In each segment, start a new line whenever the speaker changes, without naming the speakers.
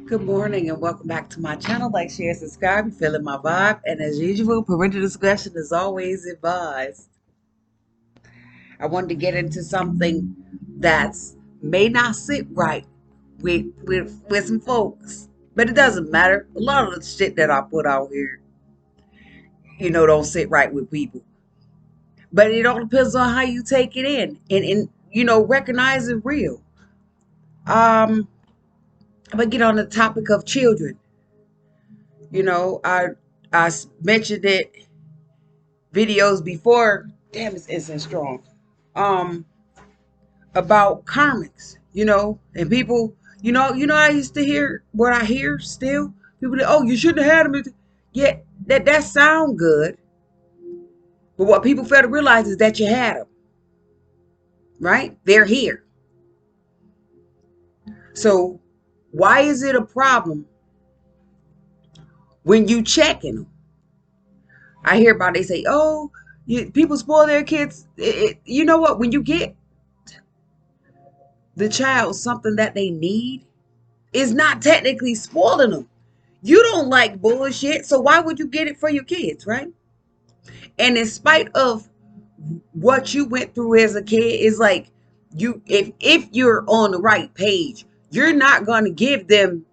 Good morning and welcome back to my channel. Like, share, subscribe. You feeling my vibe? And as usual, parental discretion is always advised. I wanted to get into something that's may not sit right with some folks, but it doesn't matter. A lot of the shit that I put out here, don't sit right with people. But it all depends on how you take it in and recognize it real. I'm gonna get on the topic of children. I mentioned it videos before. Damn, it's instant strong. Um, about karmics, and people, I used to hear what I hear still. People, oh, you shouldn't have had them. Yeah, that sound good, but what people fail to realize is that you had them, right? They're here. So why is it a problem when you checking them? I hear about they say, oh, people spoil their kids. You know what? When you get the child something that they need, is not technically spoiling them. You don't like bullshit, so why would you get it for your kids, right? And in spite of what you went through as a kid, it's like if you're on the right page, you're not gonna give them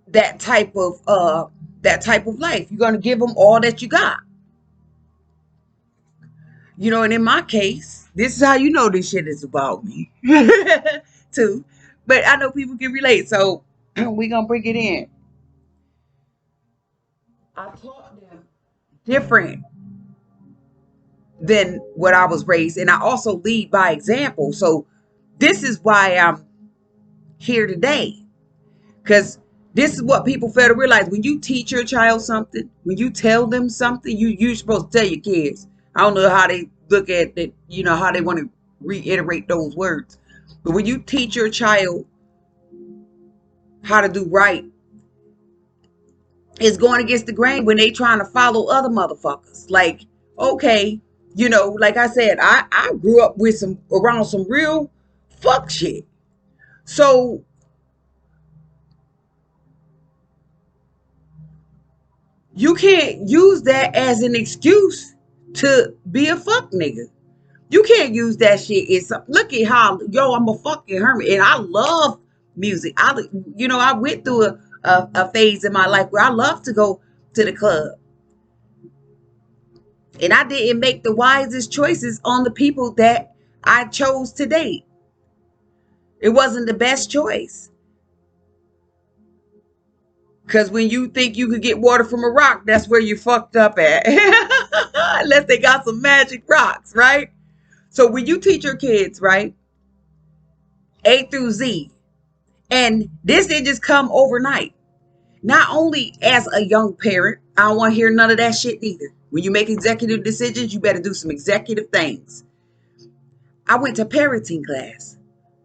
that type of life. You're gonna give them all that you got. And in my case, this is how you know this shit is about me too. But I know people can relate, so we gonna bring it in. I taught them different than what I was raised, and I also lead by example. So this is why I'm here today, because this is what people fail to realize. When you teach your child something, when you tell them something, you're supposed to tell your kids. I don't know how they look at it, how they want to reiterate those words, but when you teach your child how to do right, it's going against the grain when they trying to follow other motherfuckers. Like, okay, like I said, I grew up with around some real fuck shit. So you can't use that as an excuse to be a fuck nigga. You can't use that shit. Look at how, I'm a fucking hermit and I love music. I went through a phase in my life where I love to go to the club. And I didn't make the wisest choices on the people that I chose to date. It wasn't the best choice. Because when you think you could get water from a rock, that's where you fucked up at. Unless they got some magic rocks, right? So when you teach your kids, right, A through Z, and this didn't just come overnight. Not only as a young parent, I don't want to hear none of that shit either. When you make executive decisions, you better do some executive things. I went to parenting class.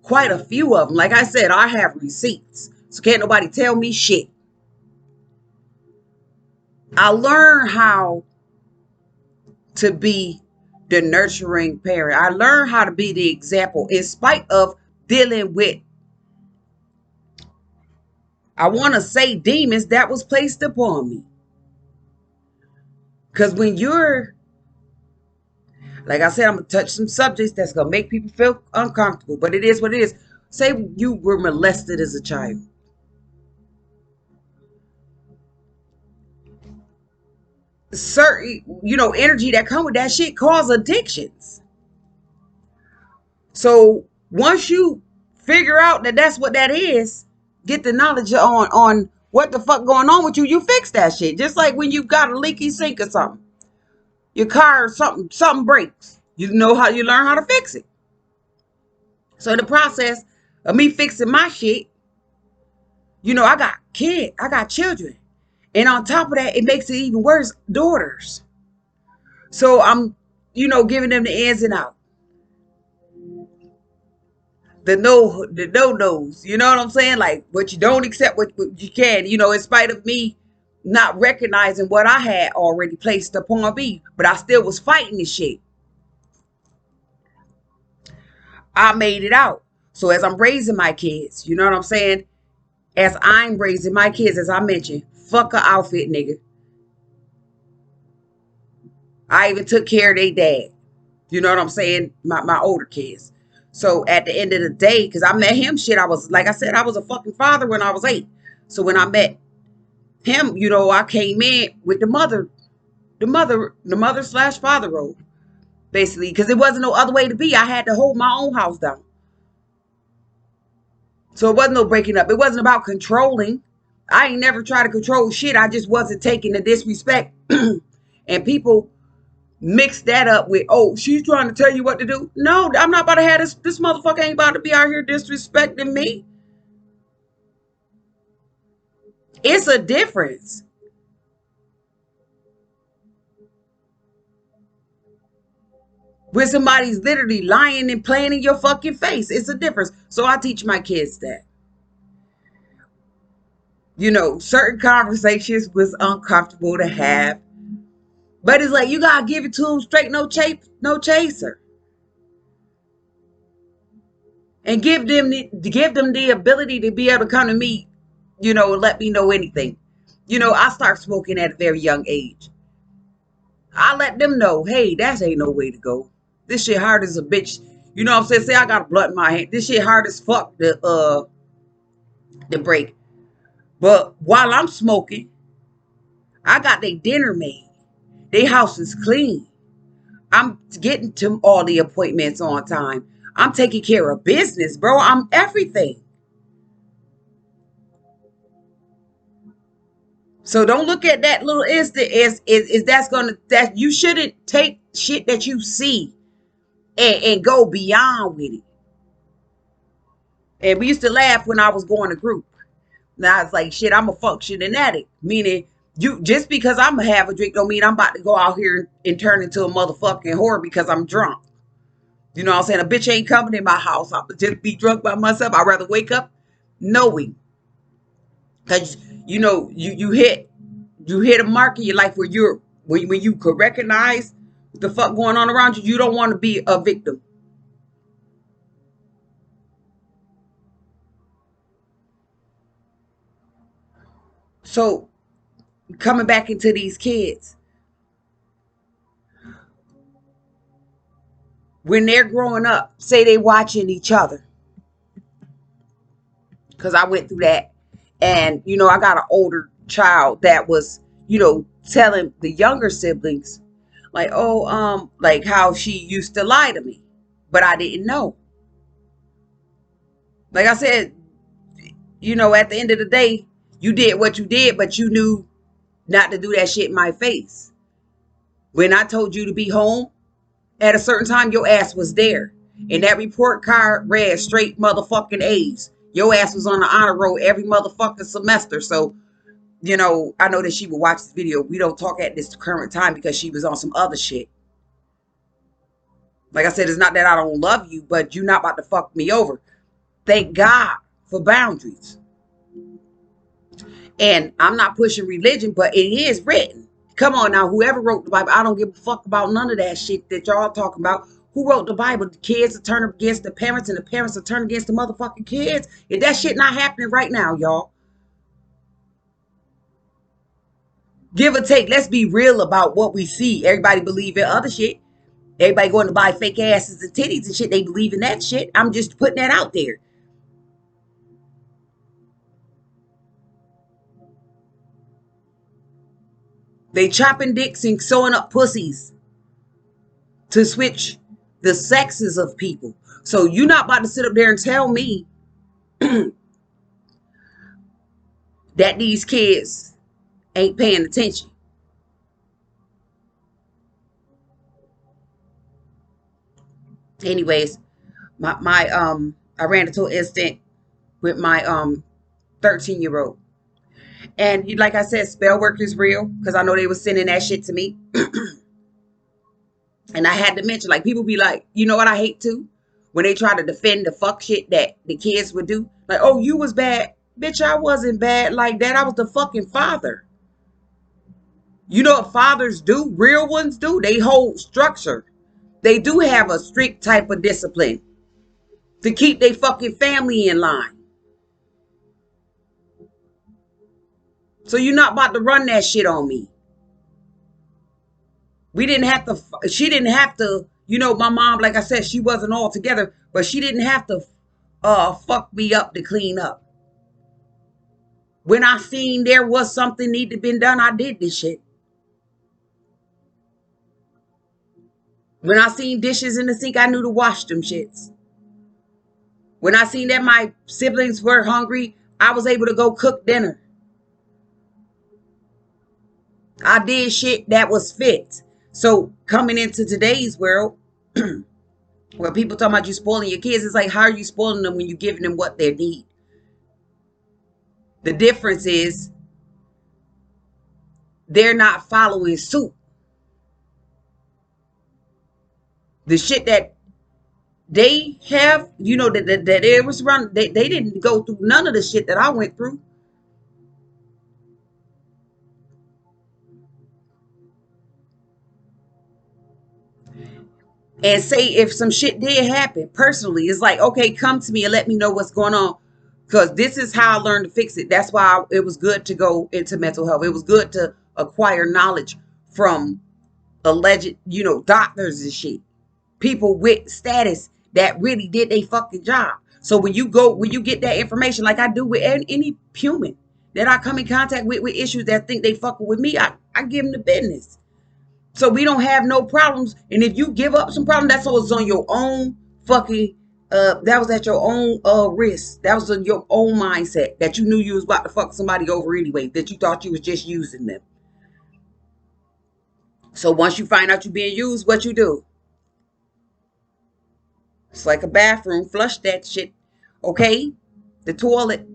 Quite a few of them. Like I said, I have receipts. So can't nobody tell me shit. I learned how to be the nurturing parent. I learned how to be the example in spite of dealing with, I want to say, demons that was placed upon me. Because when you're, like I said, I'm going to touch some subjects that's going to make people feel uncomfortable, but it is what it is. Say you were molested as a child. Certain, energy that come with that shit cause addictions. So once you figure out that that's what that is, get the knowledge on what the fuck going on with you, you fix that shit. Just like when you got a leaky sink or something, your car, something breaks. You learn how to fix it. So in the process of me fixing my shit, I got children. And on top of that, it makes it even worse, daughters. So I'm, giving them the ins and outs. The no-nos, you know what I'm saying? Like, what you don't accept, what you can, in spite of me not recognizing what I had already placed upon me, but I still was fighting this shit. I made it out. So as I'm raising my kids, you know what I'm saying? As I'm raising my kids, as I mentioned, fuck a outfit, nigga. I even took care of their dad. You know what I'm saying? My older kids. So at the end of the day, because I met him, shit, I was, like I said, I was a fucking father when I was 8. So when I met him, I came in with the mother slash father role, basically, because it wasn't no other way to be. I had to hold my own house down. So it wasn't no breaking up. It wasn't about controlling. I ain't never tried to control shit. I just wasn't taking the disrespect. And people mix that up with, oh, she's trying to tell you what to do. No, I'm not about to have this motherfucker ain't about to be out here disrespecting me. It's a difference. When somebody's literally lying and playing in your fucking face. It's a difference. So I teach my kids that. Certain conversations was uncomfortable to have. But it's like, you gotta give it to them straight, no chaser. And give them the ability to be able to come to me, and let me know anything. I start smoking at a very young age. I let them know, hey, that ain't no way to go. This shit hard as a bitch. You know what I'm saying? Say I got a blunt in my hand. This shit hard as fuck to break. But while I'm smoking, I got their dinner made. Their house is clean. I'm getting to all the appointments on time. I'm taking care of business, bro. I'm everything. So don't look at that little instant as that you shouldn't take shit that you see and go beyond with it. And we used to laugh when I was going to group. Now it's like, shit, I'm a functioning addict. Meaning, just because I'm gonna have a drink don't mean I'm about to go out here and turn into a motherfucking whore because I'm drunk. You know what I'm saying? A bitch ain't coming in my house. I'll just be drunk by myself. I'd rather wake up knowing. Because, you hit a mark in your life where when you could recognize what the fuck going on around you, you don't want to be a victim. So, coming back into these kids, when they're growing up, say they watching each other. Because I went through that. And, I got an older child that was, telling the younger siblings, like, oh, like how she used to lie to me. But I didn't know. Like I said, at the end of the day, you did what you did, but you knew not to do that shit in my face. When I told you to be home at a certain time, your ass was there. And that report card read straight motherfucking A's. Your ass was on the honor roll every motherfucking semester. So, I know that she will watch this video. We don't talk at this current time because she was on some other shit. Like I said, it's not that I don't love you, but you're not about to fuck me over. Thank God for boundaries. And I'm not pushing religion, but it is written. Come on now, whoever wrote the Bible, I don't give a fuck about none of that shit that y'all talking about. Who wrote the Bible? The kids will turn against the parents and the parents will turn against the motherfucking kids. If that shit not happening right now, y'all. Give or take, let's be real about what we see. Everybody believe in other shit. Everybody going to buy fake asses and titties and shit. They believe in that shit. I'm just putting that out there. They chopping dicks and sewing up pussies to switch the sexes of people. So you're not about to sit up there and tell me that these kids ain't paying attention. Anyways, I ran into an incident with my 13-year-old. And like I said, spell work is real because I know they were sending that shit to me. And I had to mention, like, people be like, you know what I hate too? When they try to defend the fuck shit that the kids would do. Like, oh, you was bad. Bitch, I wasn't bad like that. I was the fucking father. You know what fathers do? Real ones do. They hold structure. They do have a strict type of discipline to keep their fucking family in line. So you're not about to run that shit on me. We didn't have to, she didn't have to, you know, my mom, like I said, she wasn't all together, but she didn't have to fuck me up to clean up. When I seen there was something need to be done, I did this shit. When I seen dishes in the sink, I knew to wash them shits. When I seen that my siblings were hungry, I was able to go cook dinner. I did shit that was fit. So coming into today's world, where people talking about you spoiling your kids, it's like, how are you spoiling them when you're giving them what they need? The difference is they're not following suit. The shit that they have, you know, that it was run, they didn't go through none of the shit that I went through. And say if some shit did happen personally, it's like, okay, come to me and let me know what's going on, because this is how I learned to fix it. That's why it was good to go into mental health. It was good to acquire knowledge from alleged, you know, doctors and shit, people with status that really did their fucking job. So when you get that information, like I do with any human that I come in contact with issues that think they fucking with me, I give them the business. So we don't have no problems. And if you give up some problem, that's always on your own fucking, that was at your own risk. That was on your own mindset, that you knew you was about to fuck somebody over anyway, that you thought you was just using them. So once you find out you're being used, what you do? It's like a bathroom. Flush that shit. Okay? The toilet.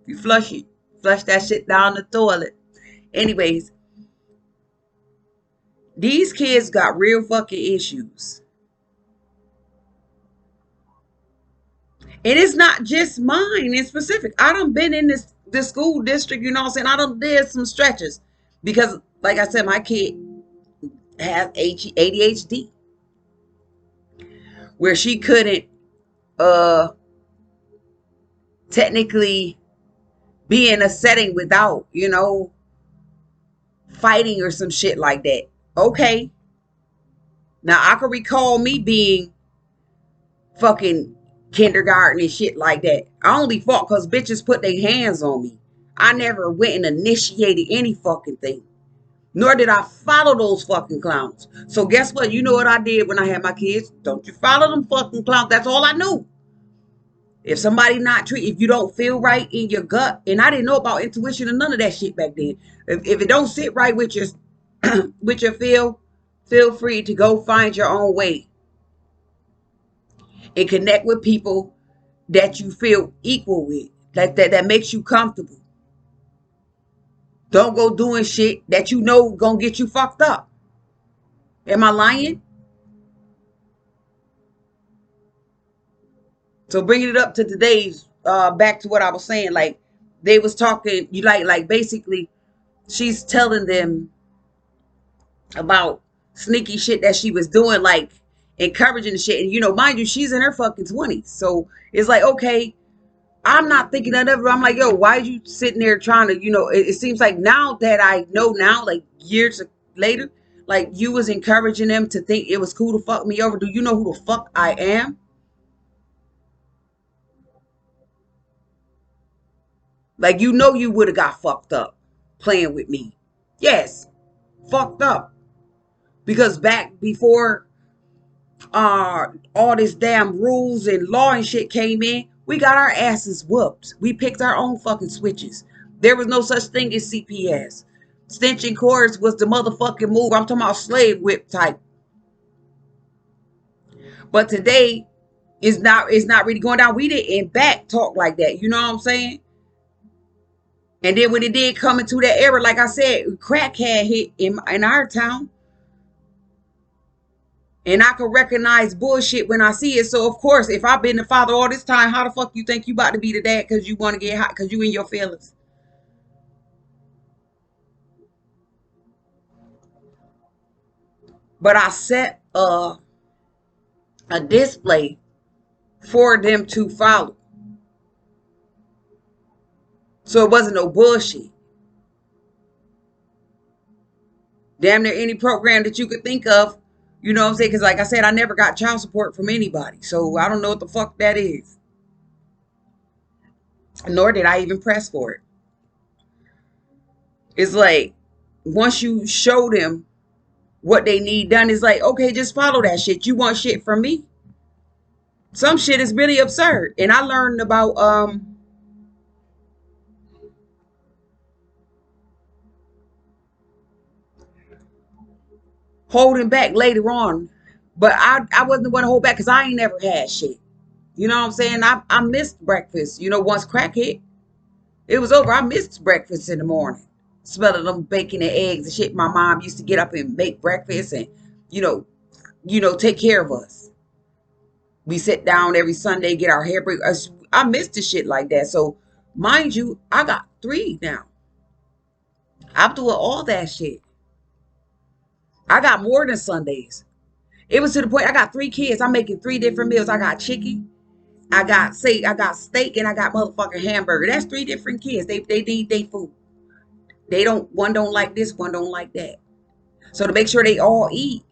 You flush it. Flush that shit down the toilet. Anyways, these kids got real fucking issues. And it's not just mine in specific. I done been in this school district, you know what I'm saying? I done did some stretches. Because, like I said, my kid has ADHD. Where she couldn't technically be in a setting without, you know, fighting or some shit like that. Okay. Now I can recall me being fucking kindergarten and shit like that. I only fought because bitches put their hands on me. I never went and initiated any fucking thing. Nor did I follow those fucking clowns. So guess what? You know what I did when I had my kids? Don't you follow them fucking clowns. That's all I knew. If somebody not treat, if you don't feel right in your gut, and I didn't know about intuition and none of that shit back then. If it don't sit right with your with your feel free to go find your own way and connect with people that you feel equal with, that makes you comfortable. Don't go doing shit that you know gonna get you fucked up. Am I lying? So bringing it up to today's, back to what I was saying, like they was talking, you like basically, she's telling them about sneaky shit that she was doing, like encouraging the shit. And you know, mind you, she's in her fucking 20s. So it's like, okay, I'm not thinking of it. I'm like, yo, why are you sitting there trying to, you know, it seems like now that I know now, like years later, like you was encouraging them to think it was cool to fuck me over. Do you know who the fuck I am? Like, you know, you would have got fucked up playing with me. Yes, fucked up. Because back before all this damn rules and law and shit came in, we got our asses whooped. We picked our own fucking switches. There was no such thing as CPS. Stenching cords was the motherfucking move. I'm talking about slave whip type. But today, it's not really going down. We didn't back talk like that. You know what I'm saying? And then when it did come into that era, like I said, crack had hit in our town. And I can recognize bullshit when I see it. So, of course, if I've been the father all this time, how the fuck you think you about to be the dad because you want to get hot because you in your feelings? But I set a display for them to follow. So it wasn't no bullshit. Damn near any program that you could think of. You know what I'm saying? Because like I said, I never got child support from anybody. So I don't know what the fuck that is. Nor did I even press for it. It's like, once you show them what they need done, it's like, okay, just follow that shit. You want shit from me? Some shit is really absurd. And I learned about holding back later on. But I wasn't the one to hold back because I ain't never had shit. You know what I'm saying? I missed breakfast. You know, once crack hit, it was over. I missed breakfast in the morning. Smelling them bacon and eggs and shit. My mom used to get up and make breakfast and, you know, take care of us. We sit down every Sunday, get our hair break. I missed the shit like that. So, mind you, I got 3 now. I'm doing all that shit. I got more than Sundays. It was to the point I got 3 kids. I'm making 3 different meals. I got chicken, I got steak, and I got motherfucking hamburger. That's 3 different kids. They need their food. One don't like this, one don't like that. So to make sure they all eat,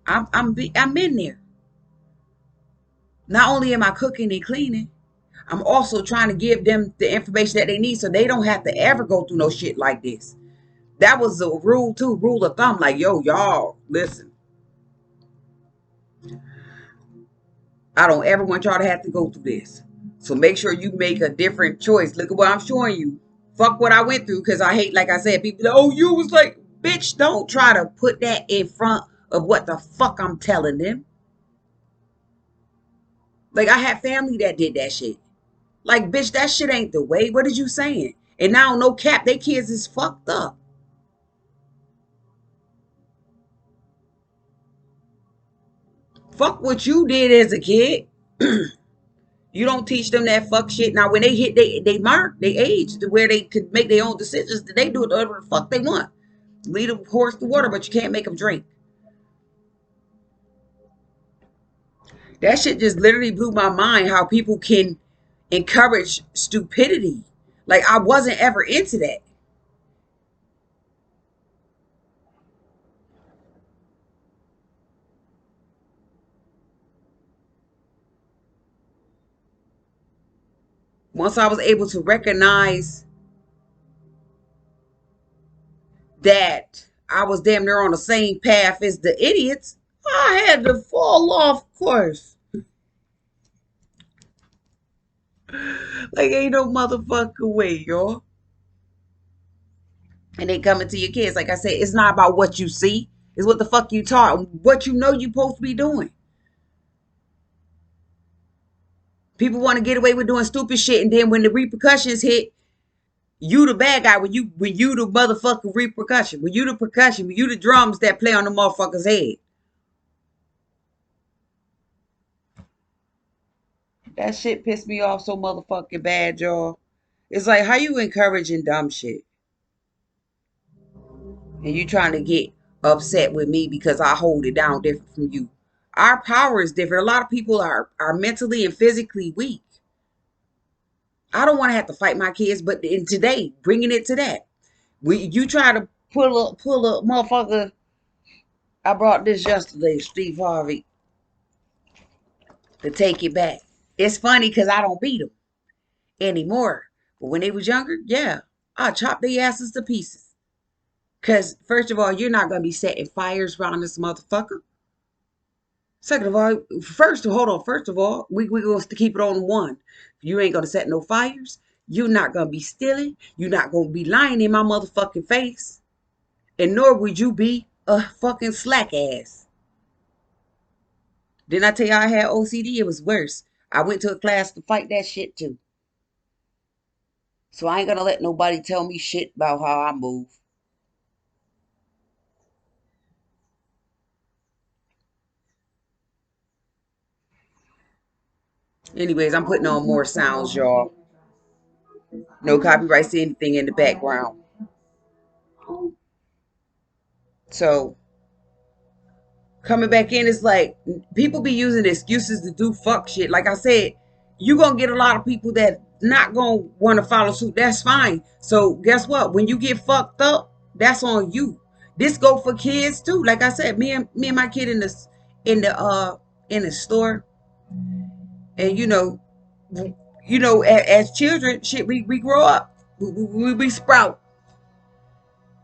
I'm in there. Not only am I cooking and cleaning, I'm also trying to give them the information that they need so they don't have to ever go through no shit like this. That was a rule too, rule of thumb. Like, yo, y'all, listen. I don't ever want y'all to have to go through this. So make sure you make a different choice. Look at what I'm showing you. Fuck what I went through, because I hate, like I said, people, oh, you was like, bitch, don't try to put that in front of what the fuck I'm telling them. Like, I had family that did that shit. Like, bitch, that shit ain't the way. What is you saying? And now, no cap, they kids is fucked up. Fuck what you did as a kid. You don't teach them that fuck shit. Now, when they hit they mark, they age to where they could make their own decisions, they do whatever the fuck they want. Lead a horse to water, but you can't make them drink. That shit just literally blew my mind, how people can encourage stupidity. Like, I wasn't ever into that. Once I was able to recognize that I was damn near on the same path as the idiots, I had to fall off course. Like, ain't no motherfucking way, y'all. And they coming to your kids. Like I said, it's not about what you see. It's what the fuck you taught. What you know you supposed to be doing. People want to get away with doing stupid shit, and then when the repercussions hit, you the bad guy. When you the motherfucking repercussion. When you the percussion. When you the drums that play on the motherfucker's head. That shit pissed me off so motherfucking bad, y'all. It's like, how you encouraging dumb shit? And you trying to get upset with me because I hold it down different from you. Our power is different. A lot of people are mentally and physically weak. I don't want to have to fight my kids, but in today, bringing it to that, you try to pull a motherfucker. I brought this yesterday, Steve Harvey, to take it back. It's funny because I don't beat them anymore. But when they was younger, yeah, I chopped their asses to pieces. Because, first of all, you're not going to be setting fires around this motherfucker. Second of all, hold on. First of all, we going to keep it on one. You ain't going to set no fires. You're not going to be stealing. You're not going to be lying in my motherfucking face. And nor would you be a fucking slack ass. Didn't I tell you I had OCD? It was worse. I went to a class to fight that shit too. So I ain't going to let nobody tell me shit about how I move. Anyways, I'm putting on more sounds, y'all. No copyrights to anything in the background. So coming back in, it's like people be using excuses to do fuck shit. Like I said, you gonna get a lot of people that not gonna want to follow suit. That's fine. So guess what? When you get fucked up, that's on you. This go for kids too. Like I said, me and my kid in the store, and as children, shit, we grow up, we sprout.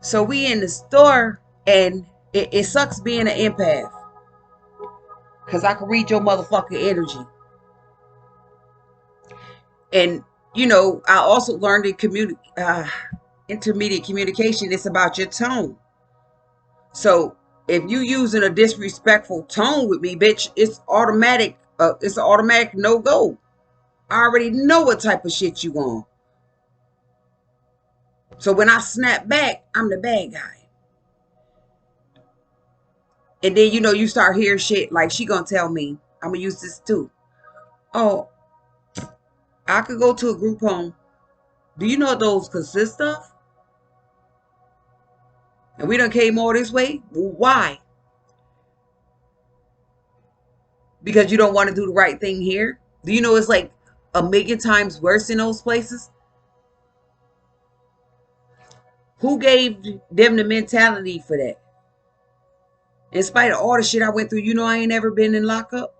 So we in the store, and it sucks being an empath, because I can read your motherfucking energy. And I also learned in intermediate communication, it's about your tone. So if you using a disrespectful tone with me, bitch, it's automatic. It's an automatic no go. I already know what type of shit you on. So when I snap back, I'm the bad guy. And then you start hearing shit like she gonna tell me, I'm gonna use this too. Oh, I could go to a group home. Do you know what those consist of? And we done came all this way. Why? Because you don't want to do the right thing here? Do you know it's like a million times worse in those places? Who gave them the mentality for that? In spite of all the shit I went through, I ain't ever been in lockup.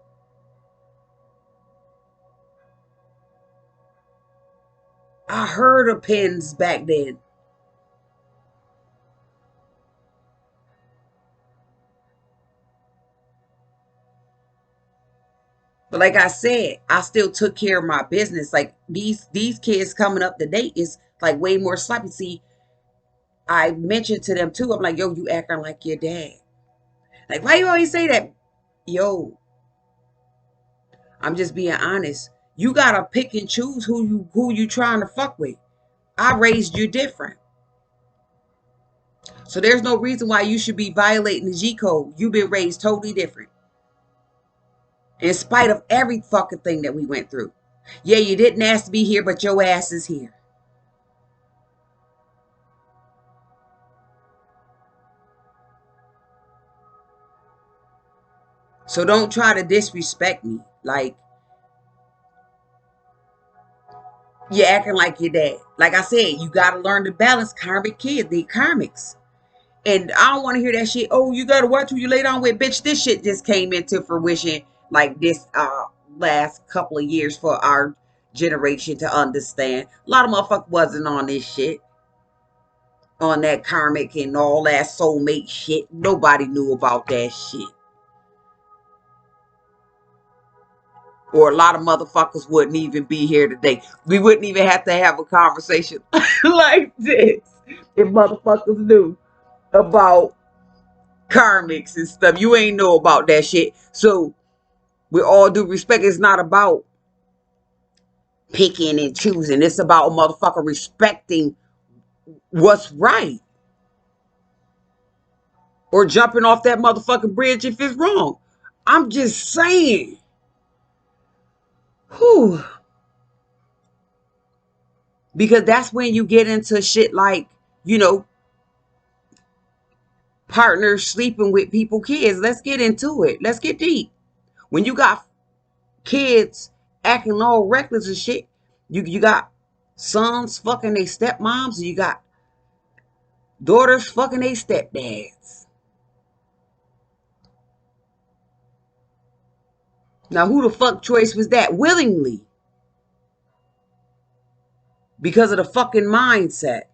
I heard of pens back then. But like I said, I still took care of my business. Like these kids coming up to date is like way more sloppy. See, I mentioned to them too. I'm like, yo, you acting like your dad. Like, why you always say that? Yo, I'm just being honest. You gotta pick and choose who you trying to fuck with. I raised you different. So there's no reason why you should be violating the G code. You've been raised totally different. In spite of every fucking thing that we went through. Yeah, you didn't ask to be here, but your ass is here. So don't try to disrespect me. Like, you're acting like your dad. Like I said, you got to learn to balance karmic kids, the karmics. And I don't want to hear that shit. Oh, you got to watch who you lay down with. Bitch, this shit just came into fruition like this last couple of years for our generation to understand. A lot of motherfuckers wasn't on this shit. On that karmic and all that soulmate shit. Nobody knew about that shit. Or a lot of motherfuckers wouldn't even be here today. We wouldn't even have to have a conversation like this if motherfuckers knew about karmics and stuff. You ain't know about that shit. So with all due respect, it's not about picking and choosing. It's about a motherfucker respecting what's right. Or jumping off that motherfucking bridge if it's wrong. I'm just saying. Whew. Because that's when you get into shit like, partners sleeping with people, kids. Let's get into it. Let's get deep. When you got kids acting all reckless and shit, you got sons fucking their stepmoms, and you got daughters fucking their stepdads. Now, who the fuck choice was that? Willingly. Because of the fucking mindset.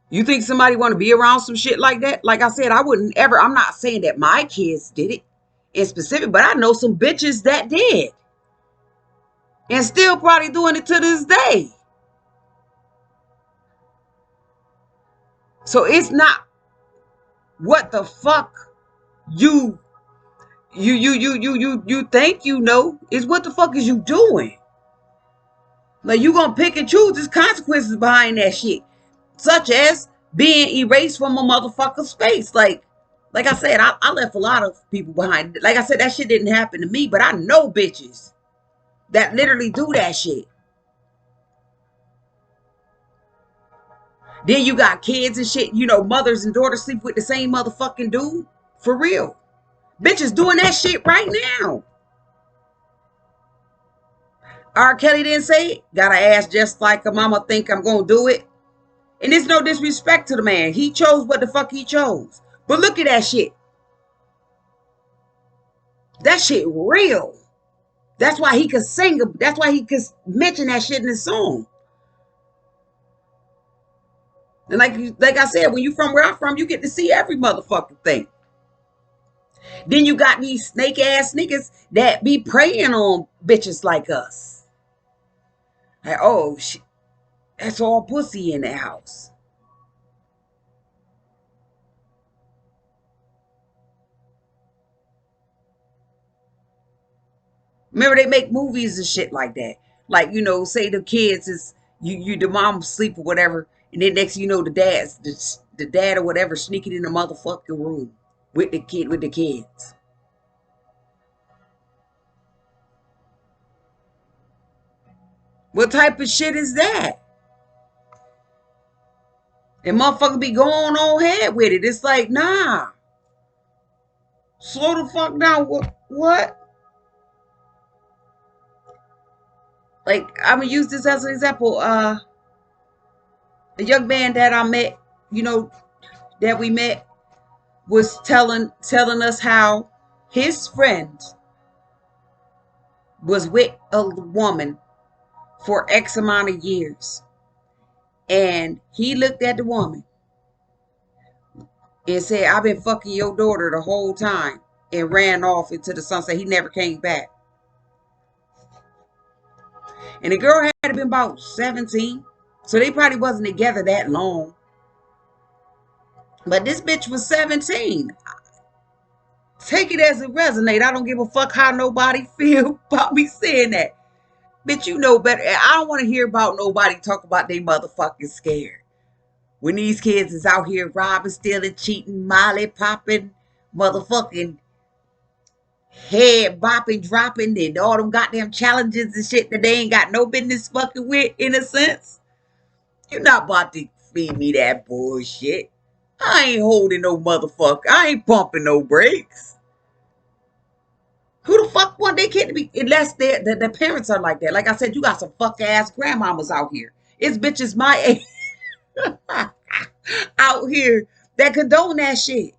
You think somebody want to be around some shit like that? Like I said, I wouldn't ever. I'm not saying that my kids did it in specific, but I know some bitches that did. And still probably doing it to this day. So it's not what the fuck you think you know. It's what the fuck is you doing? Like, you gonna pick and choose. There's consequences behind that shit. Such as being erased from a motherfucker's face. Like I said, I left a lot of people behind. Like I said, that shit didn't happen to me, but I know bitches that literally do that shit. Then you got kids and shit, mothers and daughters sleep with the same motherfucking dude. For real. Bitches doing that shit right now. R. Kelly didn't say it. Got to ask just like a mama think I'm going to do it. And there's no disrespect to the man. He chose what the fuck he chose. But look at that shit. That shit real. That's why he could sing. That's why he could mention that shit in his song. And like I said, when you from where I'm from, you get to see every motherfucking thing. Then you got these snake ass niggas that be preying on bitches like us. Like, oh, shit, that's all pussy in the house. Remember, they make movies and shit like that. Like, say the kids is you the mom sleep or whatever, and then next you know the dad or whatever sneaking in the motherfucking room with the kids. What type of shit is that? And motherfucker be going on ahead with it. It's like, nah. Slow the fuck down. What? Like, I'm gonna use this as an example. A young man that I met, that we met, was telling us how his friend was with a woman for X amount of years. And he looked at the woman and said, I've been fucking your daughter the whole time, and ran off into the sunset. He never came back. And the girl had been about 17. So they probably wasn't together that long. But this bitch was 17. Take it as it resonates. I don't give a fuck how nobody feel about me saying that. Bitch, you know better. I don't want to hear about nobody talk about they motherfucking scared. When these kids is out here robbing, stealing, cheating, molly popping, motherfucking head bopping, dropping, and all them goddamn challenges and shit that they ain't got no business fucking with, in a sense. You're not about to feed me that bullshit. I ain't holding no motherfucker. I ain't pumping no brakes. Who the fuck want their kid to be? Unless the parents are like that. Like I said, you got some fuck ass grandmamas out here. It's bitches my age out here that condone that shit.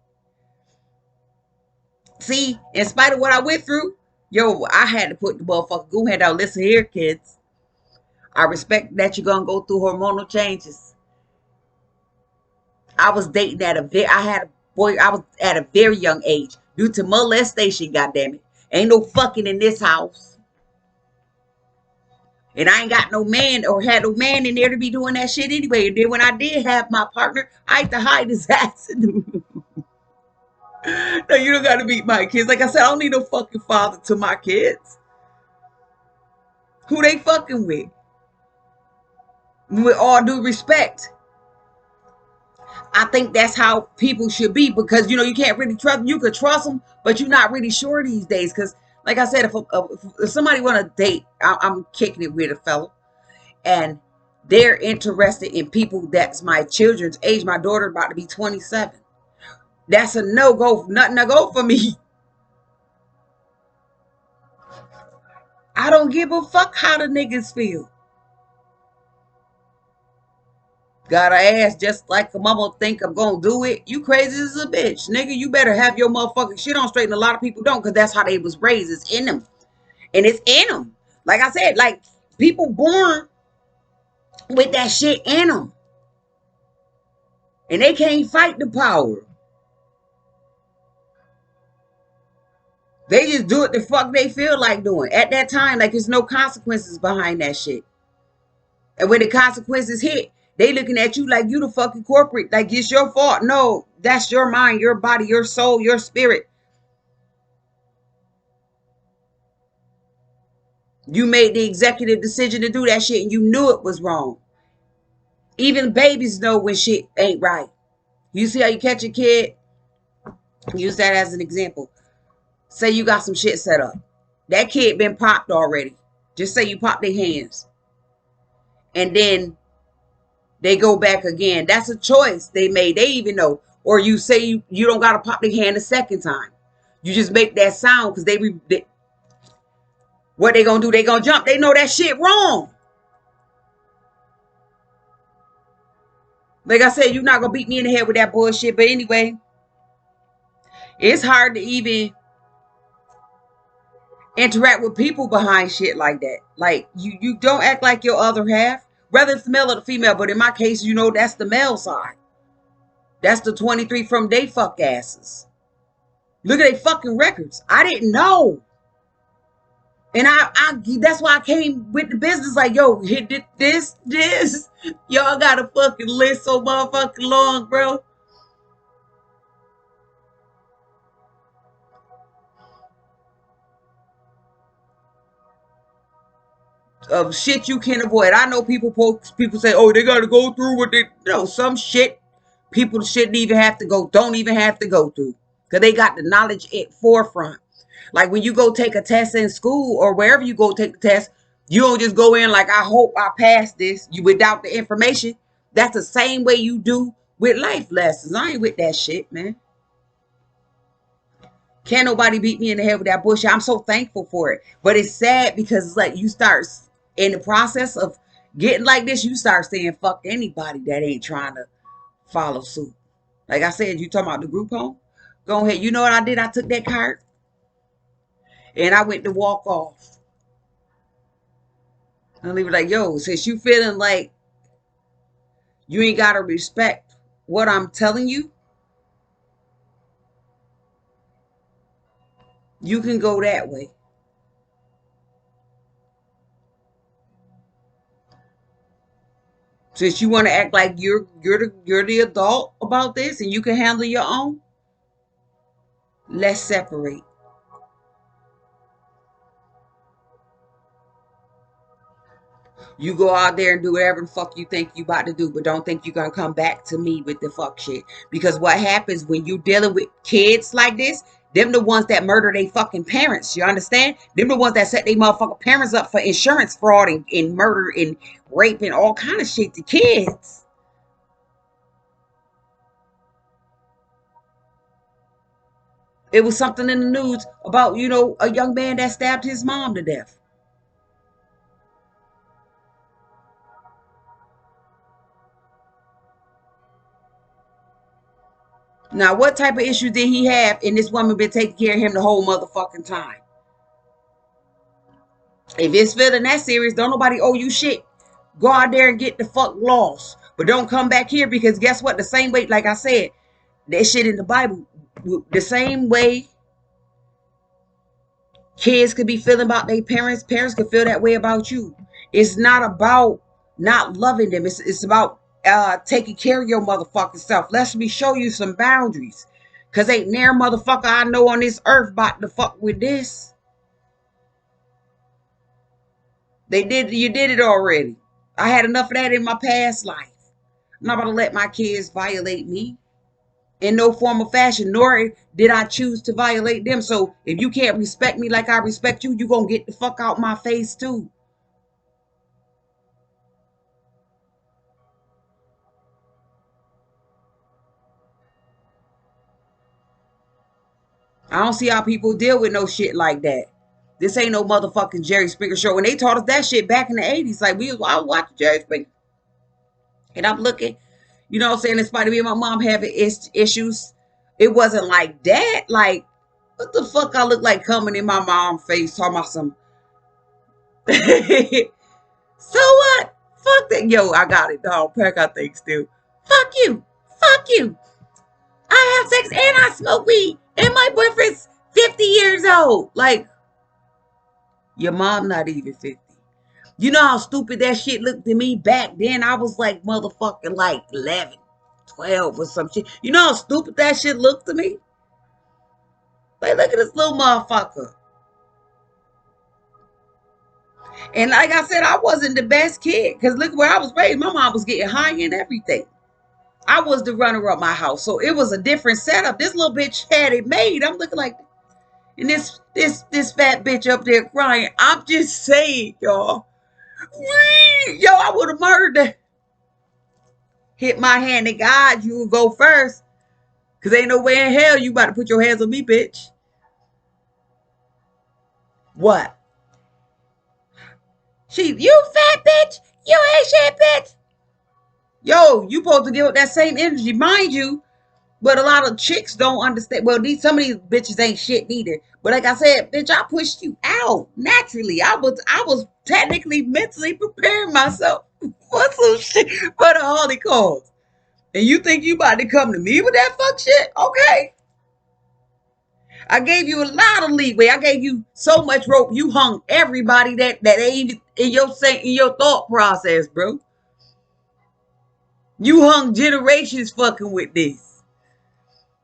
See, in spite of what I went through, I had to put the motherfucker go ahead out. Listen here, kids. I respect that you're gonna go through hormonal changes. I was dating I was at a very young age due to molestation, goddammit. Ain't no fucking in this house. And I ain't got no man or had no man in there to be doing that shit anyway. And then when I did have my partner, I had to hide his ass in the room. No, you don't gotta meet my kids. Like I said, I don't need no fucking father to my kids. Who they fucking with? With all due respect. I think that's how people should be, because you can't really trust them. You could trust them, but you're not really sure these days. Because, like I said, if somebody want to date, I'm kicking it with a fella, and they're interested in people that's my children's age. My daughter about to be 27. That's a no go. Nothing to go for me. I don't give a fuck how the niggas feel. Gotta ask, just like a mama think I'm gonna do it. You crazy as a bitch. Nigga, you better have your motherfucking shit on straight. And a lot of people don't, because that's how they was raised. It's in them. And it's in them. Like I said, like, people born with that shit in them. And they can't fight the power. They just do what the fuck they feel like doing. At that time, like, there's no consequences behind that shit. And when the consequences hit, they looking at you like you the fucking corporate. Like, it's your fault. No, that's your mind, your body, your soul, your spirit. You made the executive decision to do that shit, and you knew it was wrong. Even babies know when shit ain't right. You see how you catch a kid? Use that as an example. Say you got some shit set up. That kid been popped already. Just say you pop their hands. And then they go back again. That's a choice they made. They even know. Or you say you don't got to pop their hand a second time. You just make that sound, because they what they gonna do? They gonna jump. They know that shit wrong. Like I said, you're not gonna beat me in the head with that bullshit. But anyway, it's hard to even interact with people behind shit like that. Like you don't act like your other half, whether it's the male or the female. But in my case, you know that's the male side. That's the 23 from they fuck asses. Look at they fucking records. I didn't know. And I that's why I came with the business like, yo, hit this. Y'all got a fucking list so motherfucking long, bro. Of shit you can avoid. I know people say, oh, they gotta go through what they some shit people shouldn't even have to don't even have to go through. Because they got the knowledge at forefront. Like when you go take a test in school or wherever you go take the test, you don't just go in like, I hope I pass this, you without the information. That's the same way you do with life lessons. I ain't with that shit, man. Can't nobody beat me in the head with that bullshit. I'm so thankful for it. But it's sad because it's like you start in the process of getting like this, you start saying fuck anybody that ain't trying to follow suit. Like I said, you talking about the group home? Go ahead. You know what I did? I took that card and I went to walk off. And they were like, yo, since you feeling like you ain't got to respect what I'm telling you, you can go that way. Since you want to act like you're the adult about this and you can handle your own, let's separate. You go out there and do whatever the fuck you think you about to do, but don't think you're gonna come back to me with the fuck shit. Because what happens when you dealing with kids like this, them the ones that murder their fucking parents. You understand? Them the ones that set their motherfucking parents up for insurance fraud and murder and rape and all kind of shit to kids. It was something in the news about, a young man that stabbed his mom to death. Now, what type of issues did he have? And this woman been taking care of him the whole motherfucking time. If it's feeling that serious, don't nobody owe you shit. Go out there and get the fuck lost. But don't come back here because guess what? The same way, like I said, that shit in the Bible, the same way kids could be feeling about their parents could feel that way about you. It's not about not loving them. It's about taking care of your motherfucking self. Let me show you some boundaries. Cause ain't near motherfucker I know on this earth about to fuck with this. You did it already. I had enough of that in my past life. I'm not about to let my kids violate me in no form or fashion, nor did I choose to violate them. So if you can't respect me like I respect you, you gonna get the fuck out my face too. I don't see how people deal with no shit like that. This ain't no motherfucking Jerry Springer show. And they taught us that shit back in the 80s. Like I was watching Jerry Springer. And I'm looking, what I'm saying, in spite of me and my mom having issues, it wasn't like that. Like, what the fuck I look like coming in my mom's face talking about some so what? Fuck that. Yo, I got it, dog. Pack I think still. Fuck you. Fuck you. I have sex and I smoke weed. And my boyfriend's 50 years old. Like, your mom not even 50. You know how stupid that shit looked to me back then? I was like motherfucking like 11, 12 or some shit. You know how stupid that shit looked to me? Like, look at this little motherfucker. And like I said, I wasn't the best kid. Because look where I was raised. My mom was getting high and everything. I was the runner of my house. So it was a different setup. This little bitch had it made. I'm looking like, and this fat bitch up there crying. I'm just saying, y'all. Yo, I would have murdered her. Hit my hand to God, you would go first. Because ain't no way in hell you about to put your hands on me, bitch. What? You fat bitch? You ain't shit, bitch. Yo, you supposed to give up that same energy, mind you. But a lot of chicks don't understand. Well, some of these bitches ain't shit neither. But like I said, bitch, I pushed you out naturally. I was technically mentally preparing myself for some shit for the holy cause. And you think you about to come to me with that fuck shit? Okay. I gave you a lot of leeway. I gave you so much rope. You hung everybody that ain't in your thought process, bro. You hung generations fucking with this.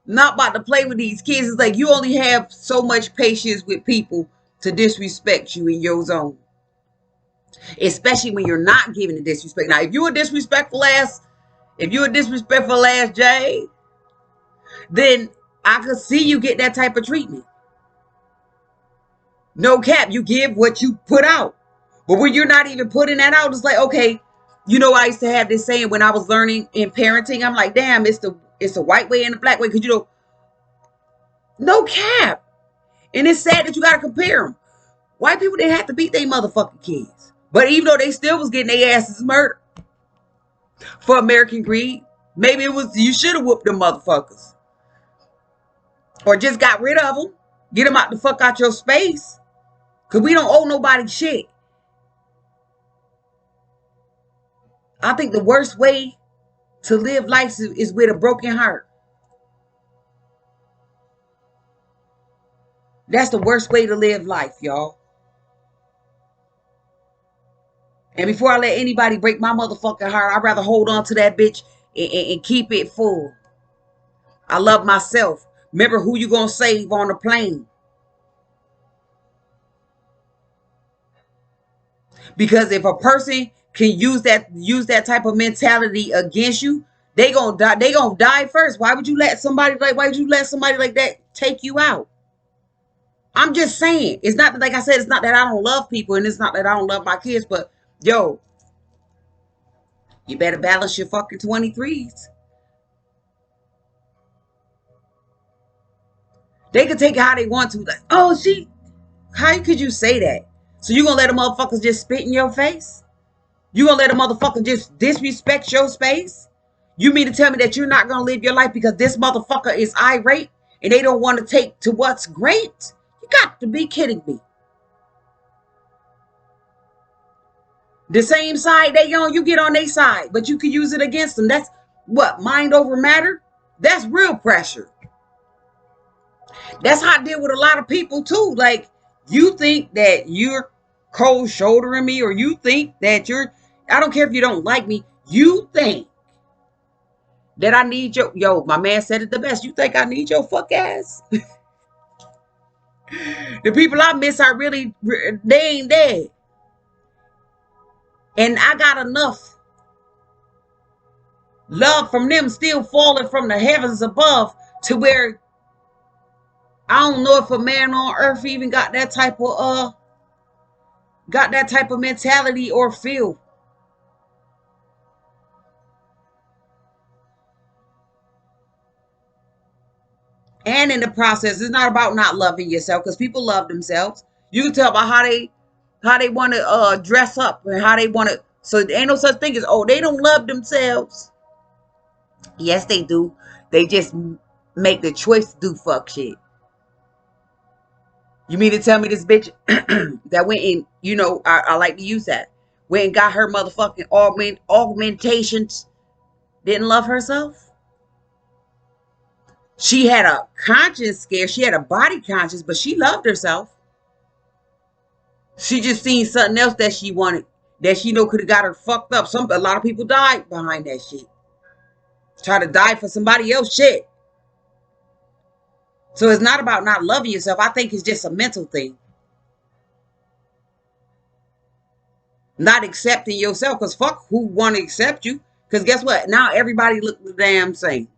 Not about to play with these kids. It's like you only have so much patience with people to disrespect you in your zone. Especially when you're not giving the disrespect. Now, if you're a disrespectful ass, Jay, then I could see you get that type of treatment. No cap, you give what you put out. But when you're not even putting that out, it's like, okay, I used to have this saying when I was learning in parenting. I'm like, damn, it's the white way and the black way. Because, no cap. And it's sad that you got to compare them. White people didn't have to beat their motherfucking kids. But even though they still was getting their asses murdered for American greed, maybe it was, you should have whooped them motherfuckers. Or just got rid of them. Get them out the fuck out your space. Because we don't owe nobody shit. I think the worst way to live life is with a broken heart. That's the worst way to live life, y'all. And before I let anybody break my motherfucking heart, I'd rather hold on to that bitch and keep it full. I love myself. Remember who you gonna save on the plane. Because if a person can use that type of mentality against you, they gonna die. They gonna die first. Why would you let somebody like that take you out? I'm just saying. It's not that, like I said, it's not that I don't love people, and it's not that I don't love my kids, but yo, you better balance your fucking 23s. They can take it how they want to. Like, oh, how could you say that? So you gonna let a motherfucker just spit in your face? You gonna let a motherfucker just disrespect your space? You mean to tell me that you're not gonna live your life because this motherfucker is irate and they don't want to take to what's great? You got to be kidding me. The same side they on, you get on their side, but you can use it against them. That's what, mind over matter? That's real pressure. That's how I deal with a lot of people too. Like, you think that you're cold shouldering me, or you think that I don't care if you don't like me, you think that I need my man said it the best. You think I need your fuck ass? The people I miss are really, they ain't dead. And I got enough love from them still falling from the heavens above to where I don't know if a man on earth even got that type of mentality or feel. And in the process, it's not about not loving yourself, because people love themselves. You can tell by how they want to dress up and how they want to. So there ain't no such thing as, oh, they don't love themselves. Yes, they do. They just make the choice to do fuck shit. You mean to tell me this bitch that went in, I like to use that, went and got her motherfucking augmentations, didn't love herself? She had a conscience scare. She had a body conscience, but she loved herself. She just seen something else that she wanted, that she could have got her fucked up. A lot of people died behind that shit. Try to die for somebody else shit. So it's not about not loving yourself. I think it's just a mental thing. Not accepting yourself, because fuck who want to accept you. Because guess what? Now everybody look the damn same.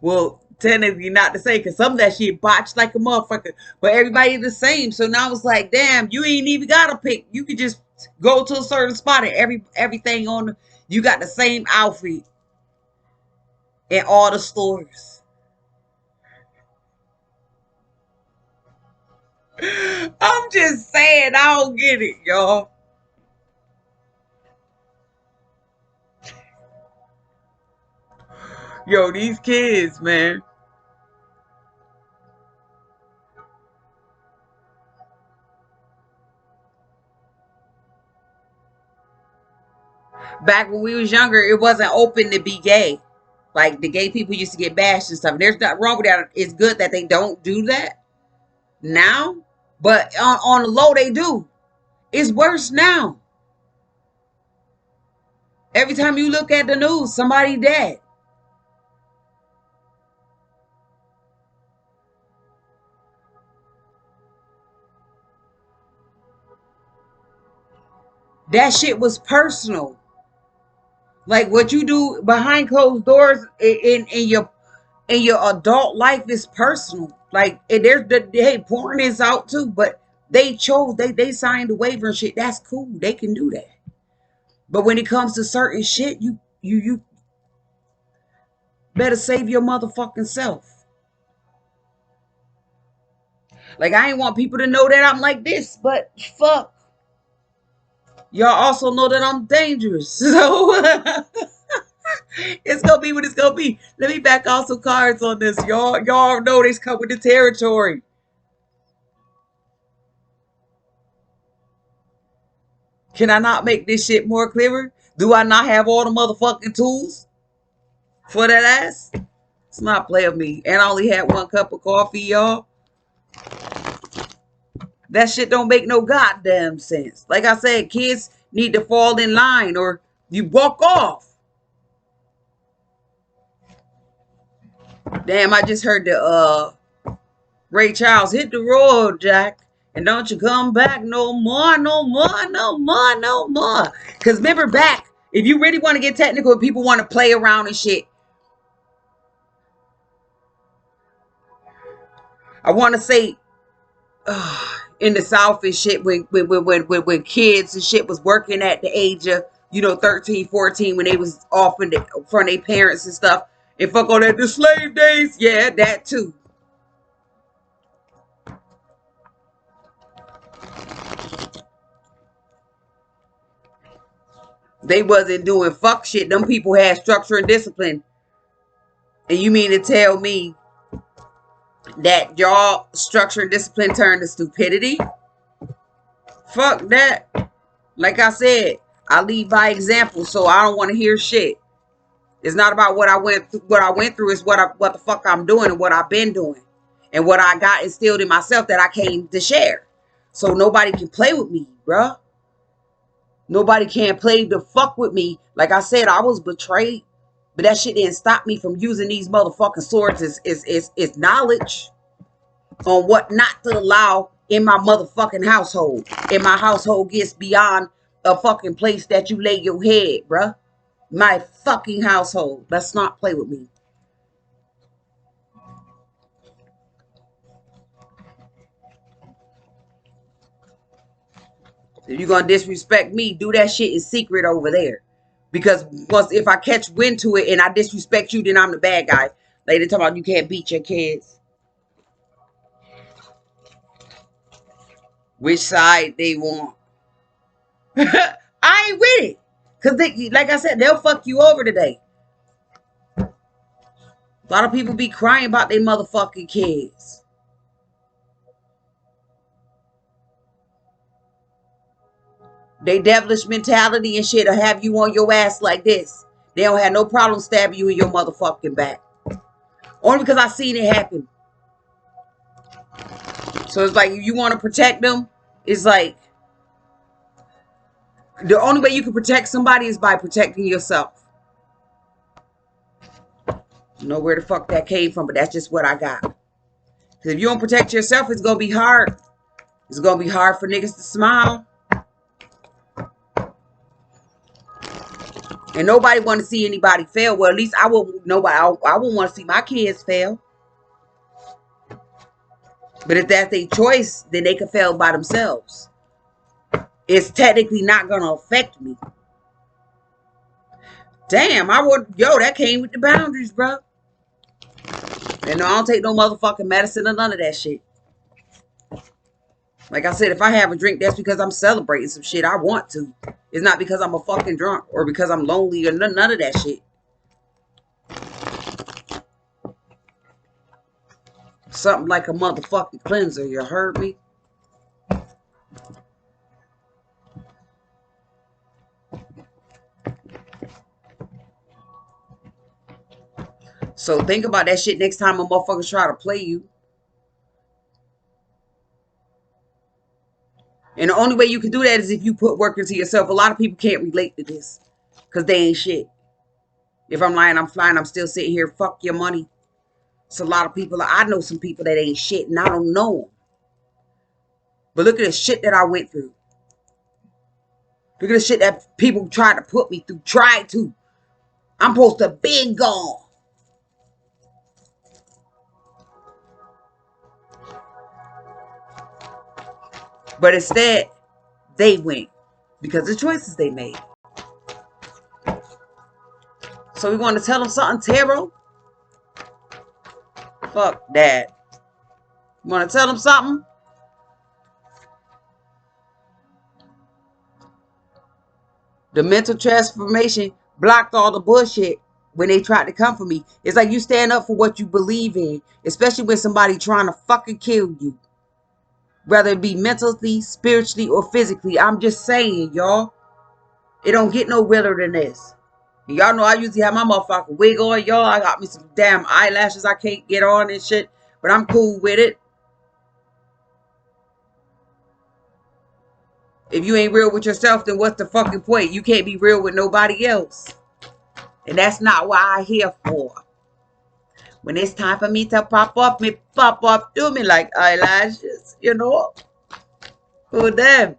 Well, technically not the same, because some of that shit botched like a motherfucker. But everybody the same. So now it's like, damn, you ain't even got to pick. You could just go to a certain spot and everything you got the same outfit in all the stores. I'm just saying, I don't get it, y'all. Yo, these kids, man. Back when we was younger, it wasn't open to be gay. Like the gay people used to get bashed and stuff. There's nothing wrong with that. It's good that they don't do that now, but on the low they do. It's worse now. Every time you look at the news, somebody dead. That shit was personal. Like what you do behind closed doors in your adult life is personal. Like there's the hey, porn is out too, but they chose they signed the waiver and shit. That's cool. They can do that. But when it comes to certain shit, you better save your motherfucking self. Like I ain't want people to know that I'm like this, but fuck. Y'all also know that I'm dangerous. So it's gonna be what it's gonna be. Let me back off some cards on this. Y'all know this come with the territory. Can I not make this shit more clearer? Do I not have all the motherfucking tools for that ass? It's not play with me. And I only had 1 cup of coffee, y'all. That shit don't make no goddamn sense. Like I said, kids need to fall in line or you walk off. Damn, I just heard the Ray Charles hit the road, Jack. And don't you come back no more, no more, no more, no more. Because remember back, if you really want to get technical, people want to play around and shit. I want to say in the South and shit when kids and shit was working at the age of, 13, 14 when they was off in front of their parents and stuff. And fuck all that, the slave days. Yeah, that too. They wasn't doing fuck shit. Them people had structure and discipline. And you mean to tell me that y'all structure and discipline turned to stupidity? Fuck that. Like I said, I lead by example, so I don't want to hear shit. It's not about what I went through. It's what the fuck I'm doing and what I've been doing. And what I got instilled in myself that I came to share. So nobody can play with me, bruh. Nobody can play the fuck with me. Like I said, I was betrayed. But that shit didn't stop me from using these motherfucking swords as knowledge on what not to allow in my motherfucking household. And my household gets beyond a fucking place that you lay your head, bruh. My fucking household. Let's not play with me. If you're gonna disrespect me, do that shit in secret over there. Because once if I catch wind to it and I disrespect you, then I'm the bad guy. Like they talking about you can't beat your kids. Which side they want. I ain't with it. Because they, like I said, they'll fuck you over today. A lot of people be crying about their motherfucking kids. They devilish mentality and shit will have you on your ass like this. They don't have no problem stabbing you in your motherfucking back. Only because I seen it happen. So it's like, if you want to protect them, it's like, the only way you can protect somebody is by protecting yourself. I don't know where the fuck that came from, but that's just what I got. Because if you don't protect yourself, it's going to be hard. It's going to be hard for niggas to smile. And nobody want to see anybody fail. Well, at least I wouldn't want to see my kids fail. But if that's their choice, then they can fail by themselves. It's technically not going to affect me. Damn, that came with the boundaries, bro. And I don't take no motherfucking medicine or none of that shit. Like I said, if I have a drink, that's because I'm celebrating some shit. I want to. It's not because I'm a fucking drunk or because I'm lonely or none of that shit. Something like a motherfucking cleanser, you heard me? So think about that shit next time a motherfucker try to play you. And the only way you can do that is if you put work into yourself. A lot of people can't relate to this because they ain't shit. If I'm lying, I'm flying. I'm still sitting here. Fuck your money. It's a lot of people. I know some people that ain't shit and I don't know them. But look at the shit that I went through. Look at the shit that people tried to put me through. Tried to. I'm supposed to be gone. But instead, they went because of the choices they made. So we want to tell them something, Tarot? Fuck that. You want to tell them something? The mental transformation blocked all the bullshit when they tried to come for me. It's like you stand up for what you believe in, especially when somebody trying to fucking kill you. Whether it be mentally, spiritually, or physically. I'm just saying, y'all. It don't get no realer than this. Y'all know I usually have my motherfucking wig on, y'all. I got me some damn eyelashes I can't get on and shit. But I'm cool with it. If you ain't real with yourself, then what's the fucking point? You can't be real with nobody else. And that's not what I'm here for. When it's time for me to pop up do me like eyelashes, you know? Who them?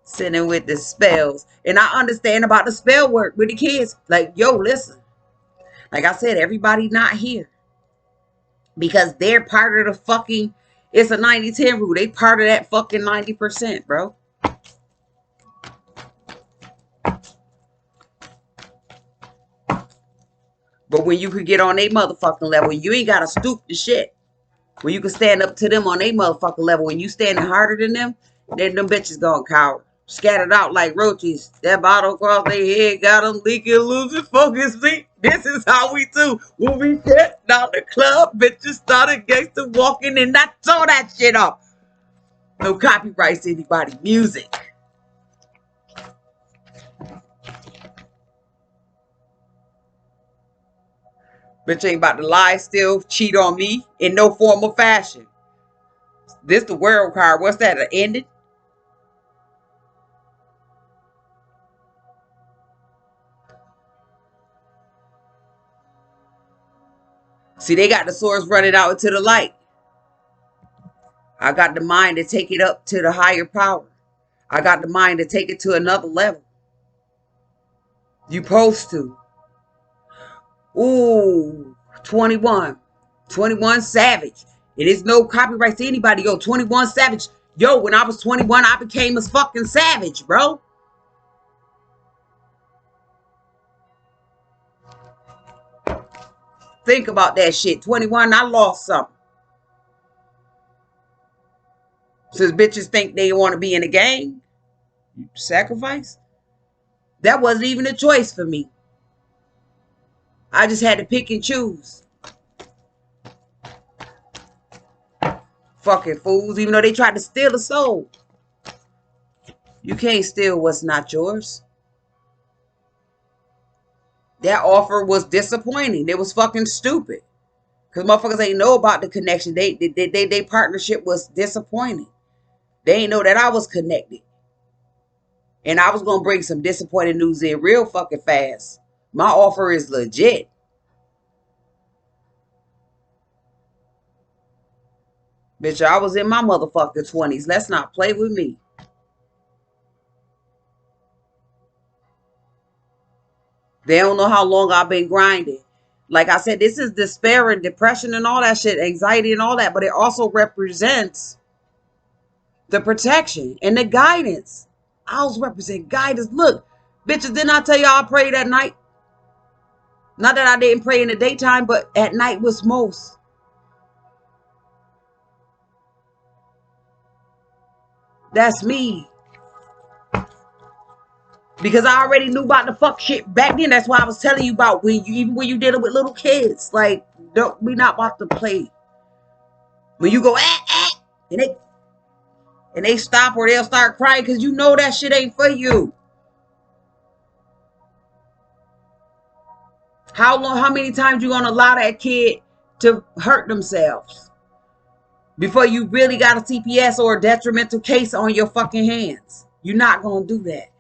Sitting with the spells. And I understand about the spell work with the kids. Like, yo, listen. Like I said, everybody not here. Because they're part of the fucking, it's a 90-10 rule. They part of that fucking 90%, bro. But when you could get on their motherfucking level, you ain't got to stoop to shit. When you can stand up to them on their motherfucking level, when you standing harder than them, then them bitches gonna cower. Scattered out like roaches. That bottle across their head got them leaking, losing focus. See, this is how we do. When we get down the club, bitches started gangster walking and I tore that shit off. No copyrights to anybody. Music. Bitch ain't about to lie, still cheat on me in no form or fashion. This the world card. What's that? An ending? See, they got the swords running out into the light. I got the mind to take it up to the higher power. I got the mind to take it to another level. You supposed to. Ooh, 21. 21 Savage. It is no copyright to anybody. Yo, 21 Savage. Yo, when I was 21, I became a fucking savage, bro. Think about that shit. 21, I lost something. Since bitches think they want to be in a gang, sacrifice. That wasn't even a choice for me. I just had to pick and choose. Fucking fools, even though they tried to steal the soul. You can't steal what's not yours. That offer was disappointing. It was fucking stupid. Because motherfuckers ain't know about the connection. They partnership was disappointing. They ain't know that I was connected. And I was going to bring some disappointing news in real fucking fast. My offer is legit. Bitch, I was in my motherfucking 20s. Let's not play with me. They don't know how long I've been grinding. Like I said, this is despair and depression and all that shit, anxiety and all that, but it also represents the protection and the guidance. I also represent guidance. Look, bitches, didn't I tell y'all I prayed at night? Not that I didn't pray in the daytime, but at night was most. That's me. Because I already knew about the fuck shit back then. That's why I was telling you about even when you dealing with little kids. Like, we not about to play. When you go, and they stop or they'll start crying because you know that shit ain't for you. How many times you gonna allow that kid to hurt themselves before you really got a CPS or a detrimental case on your fucking hands? You're not gonna do that.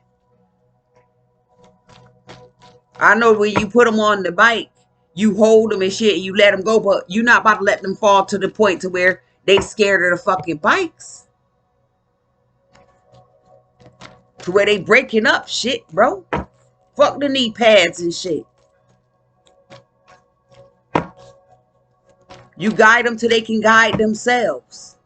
I know when you put them on the bike, you hold them and shit, you let them go, but you're not about to let them fall to the point to where they scared of the fucking bikes. To where they breaking up shit, bro. Fuck the knee pads and shit. You guide them till they can guide themselves.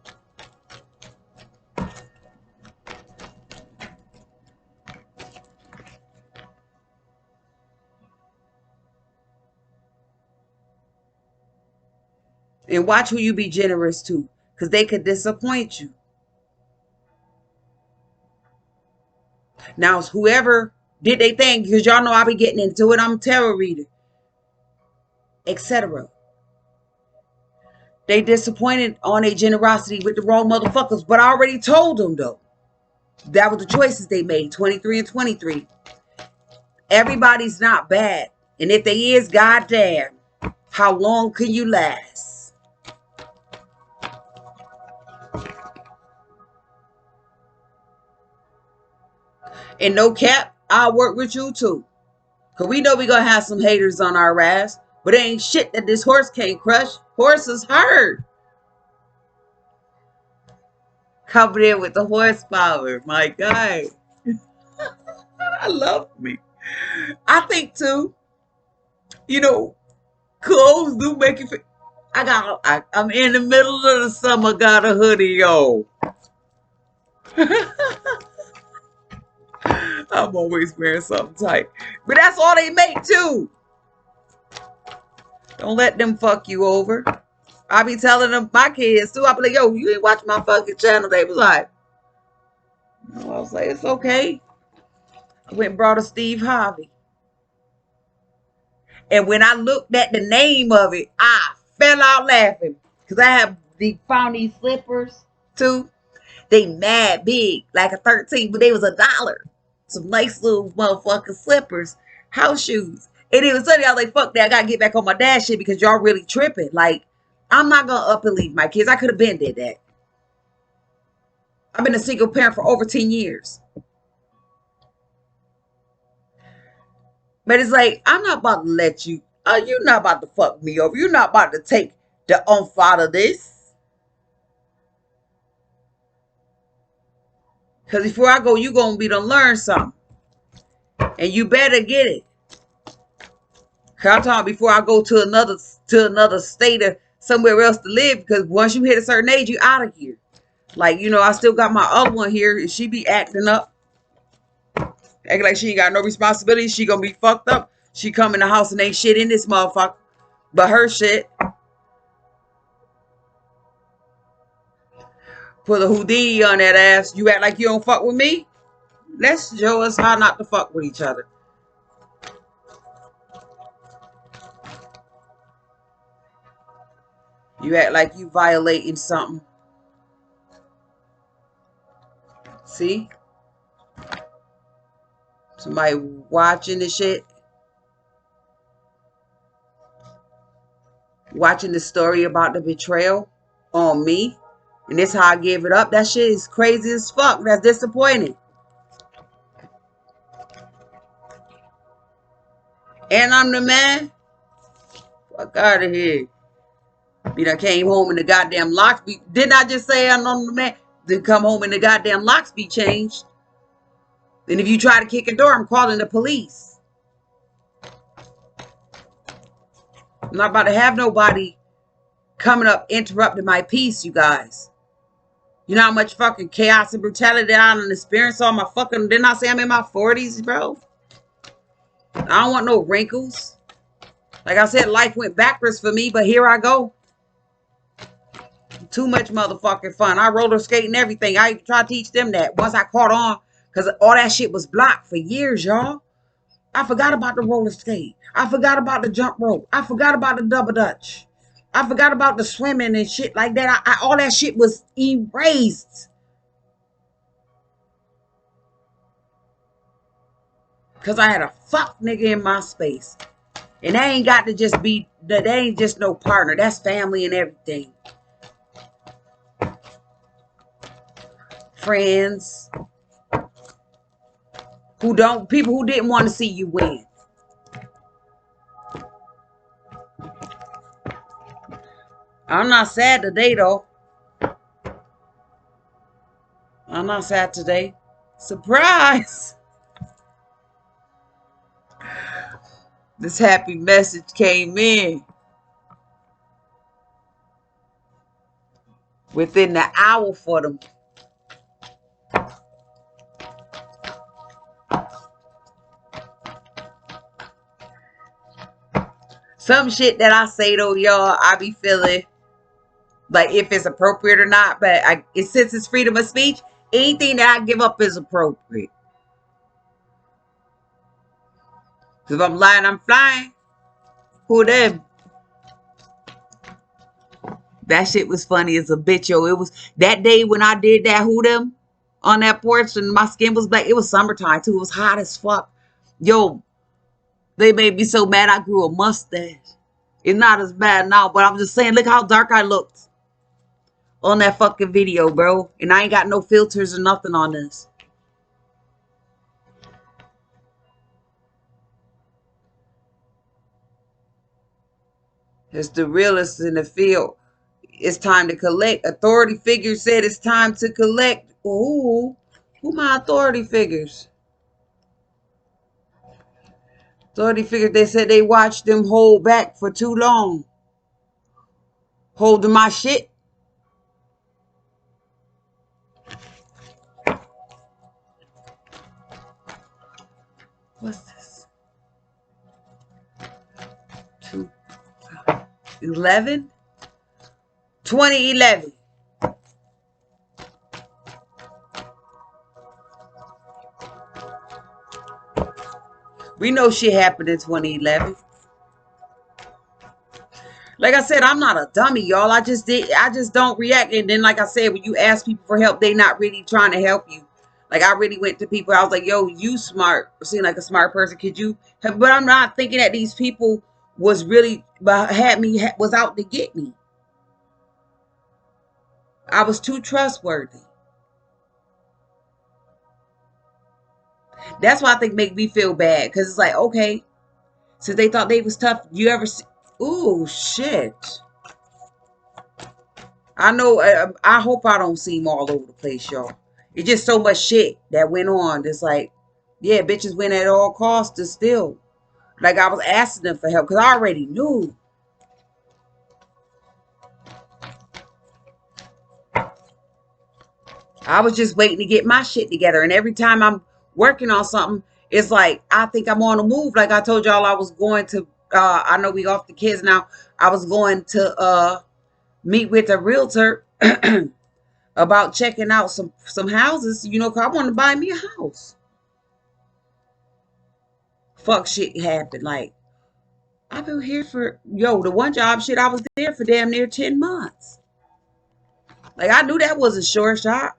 And watch who you be generous to, because they could disappoint you. Now, whoever did they thing, because y'all know I be getting into it, I'm a tarot reader, etc. They disappointed on their generosity with the wrong motherfuckers, but I already told them, though. That was the choices they made, 23 and 23. Everybody's not bad. And if they is, goddamn, how long can you last? And no cap, I'll work with you too. Because we know we going to have some haters on our ass. But it ain't shit that this horse can't crush. Horses hurt. Covered in with the horsepower. My God. I love me. I think too, you know, clothes do make you feel. I'm in the middle of the summer, got a hoodie, yo. I'm always wearing something tight. But that's all they make too. Don't let them fuck you over. I be telling them, my kids too, I be like, yo, you ain't watching my fucking channel. They was like, no. I was like, it's okay. I went and brought a Steve Harvey. And when I looked at the name of it, I fell out laughing. Because I have found these slippers too. They mad big, like a 13, but they was $1. Some nice little motherfucking slippers, house shoes. And it was funny, I was like, fuck that, I gotta get back on my dad shit because y'all really tripping. Like, I'm not gonna up and leave my kids. I could have been did that. I've been a single parent for over 10 years. But it's like, I'm not about to let you, you're not about to fuck me over. You're not about to take the oomph out of this. Because before I go, you're going to be to learn something. And you better get it. I'm talking before I go to another state or somewhere else to live. Because once you hit a certain age, you're out of here. Like, you know, I still got my other one here. And she be acting up. Acting like she ain't got no responsibility. She gonna be fucked up. She come in the house and ain't shit in this motherfucker. But her shit. Put a Houdini on that ass. You act like you don't fuck with me? Let's show us how not to fuck with each other. You act like you violating something. See? Somebody watching the shit. Watching the story about the betrayal on me. And this how I gave it up. That shit is crazy as fuck. That's disappointing. And I'm the man. Fuck out of here. You done came home and the goddamn locks be... Didn't I just say I'm the man? Then come home and the goddamn locks be changed. And if you try to kick a door, I'm calling the police. I'm not about to have nobody coming up interrupting my peace, you guys. You know how much fucking chaos and brutality I done experienced on my fucking... Didn't I say I'm in my 40s, bro? I don't want no wrinkles. Like I said, life went backwards for me, but here I go. Too much motherfucking fun. I roller skate and everything. I even tried to teach them that. Once I caught on, because all that shit was blocked for years, y'all. I forgot about the roller skate. I forgot about the jump rope. I forgot about the double dutch. I forgot about the swimming and shit like that. All that shit was erased. Because I had a fuck nigga in my space. And they ain't got to just be, they ain't just no partner. That's family and everything. Friends. People who didn't want to see you win. I'm not sad today, though. I'm not sad today. Surprise! This happy message came in within the hour for them. Some shit that I say though, y'all, I be feeling like if it's appropriate or not, but since it's freedom of speech, anything that I give up is appropriate. Because if I'm lying, I'm flying. Who them? That shit was funny as a bitch, yo. It was that day when I did that who them on that porch and my skin was black. It was summertime too. It was hot as fuck. Yo, they made me so mad I grew a mustache. It's not as bad now, but I'm just saying, look how dark I looked on that fucking video, bro. And I ain't got no filters or nothing on this. It's the realest in the field. It's time to collect. Authority figures said it's time to collect. Ooh, who my authority figures? Authority figures, they said they watched them hold back for too long. Holding my shit. What's this? 2011. We know shit happened in 2011. Like I said, I'm not a dummy, y'all. I just don't react. And then, like I said, when you ask people for help, they not really trying to help you. Like, I really went to people. I was like, yo, you smart. Seem like a smart person. Could you help? But I'm not thinking that these people was really, was out to get me. I was too trustworthy. That's why I think make me feel bad. Because it's like, okay, since they thought they was tough, you ever see? Ooh, shit. I know, I hope I don't seem all over the place, y'all. It's just so much shit that went on. It's like, yeah, bitches win at all costs to still. Like, I was asking them for help because I already knew. I was just waiting to get my shit together. And every time I'm working on something, it's like, I think I'm on the move. Like I told y'all, I was going to, I know we off the kids now. I was going to meet with a realtor about checking out some houses, you know, because I want to buy me a house. Fuck shit happened. Like, I've been here for, the one job shit, I was there for damn near 10 months. Like, I knew that was a short shot.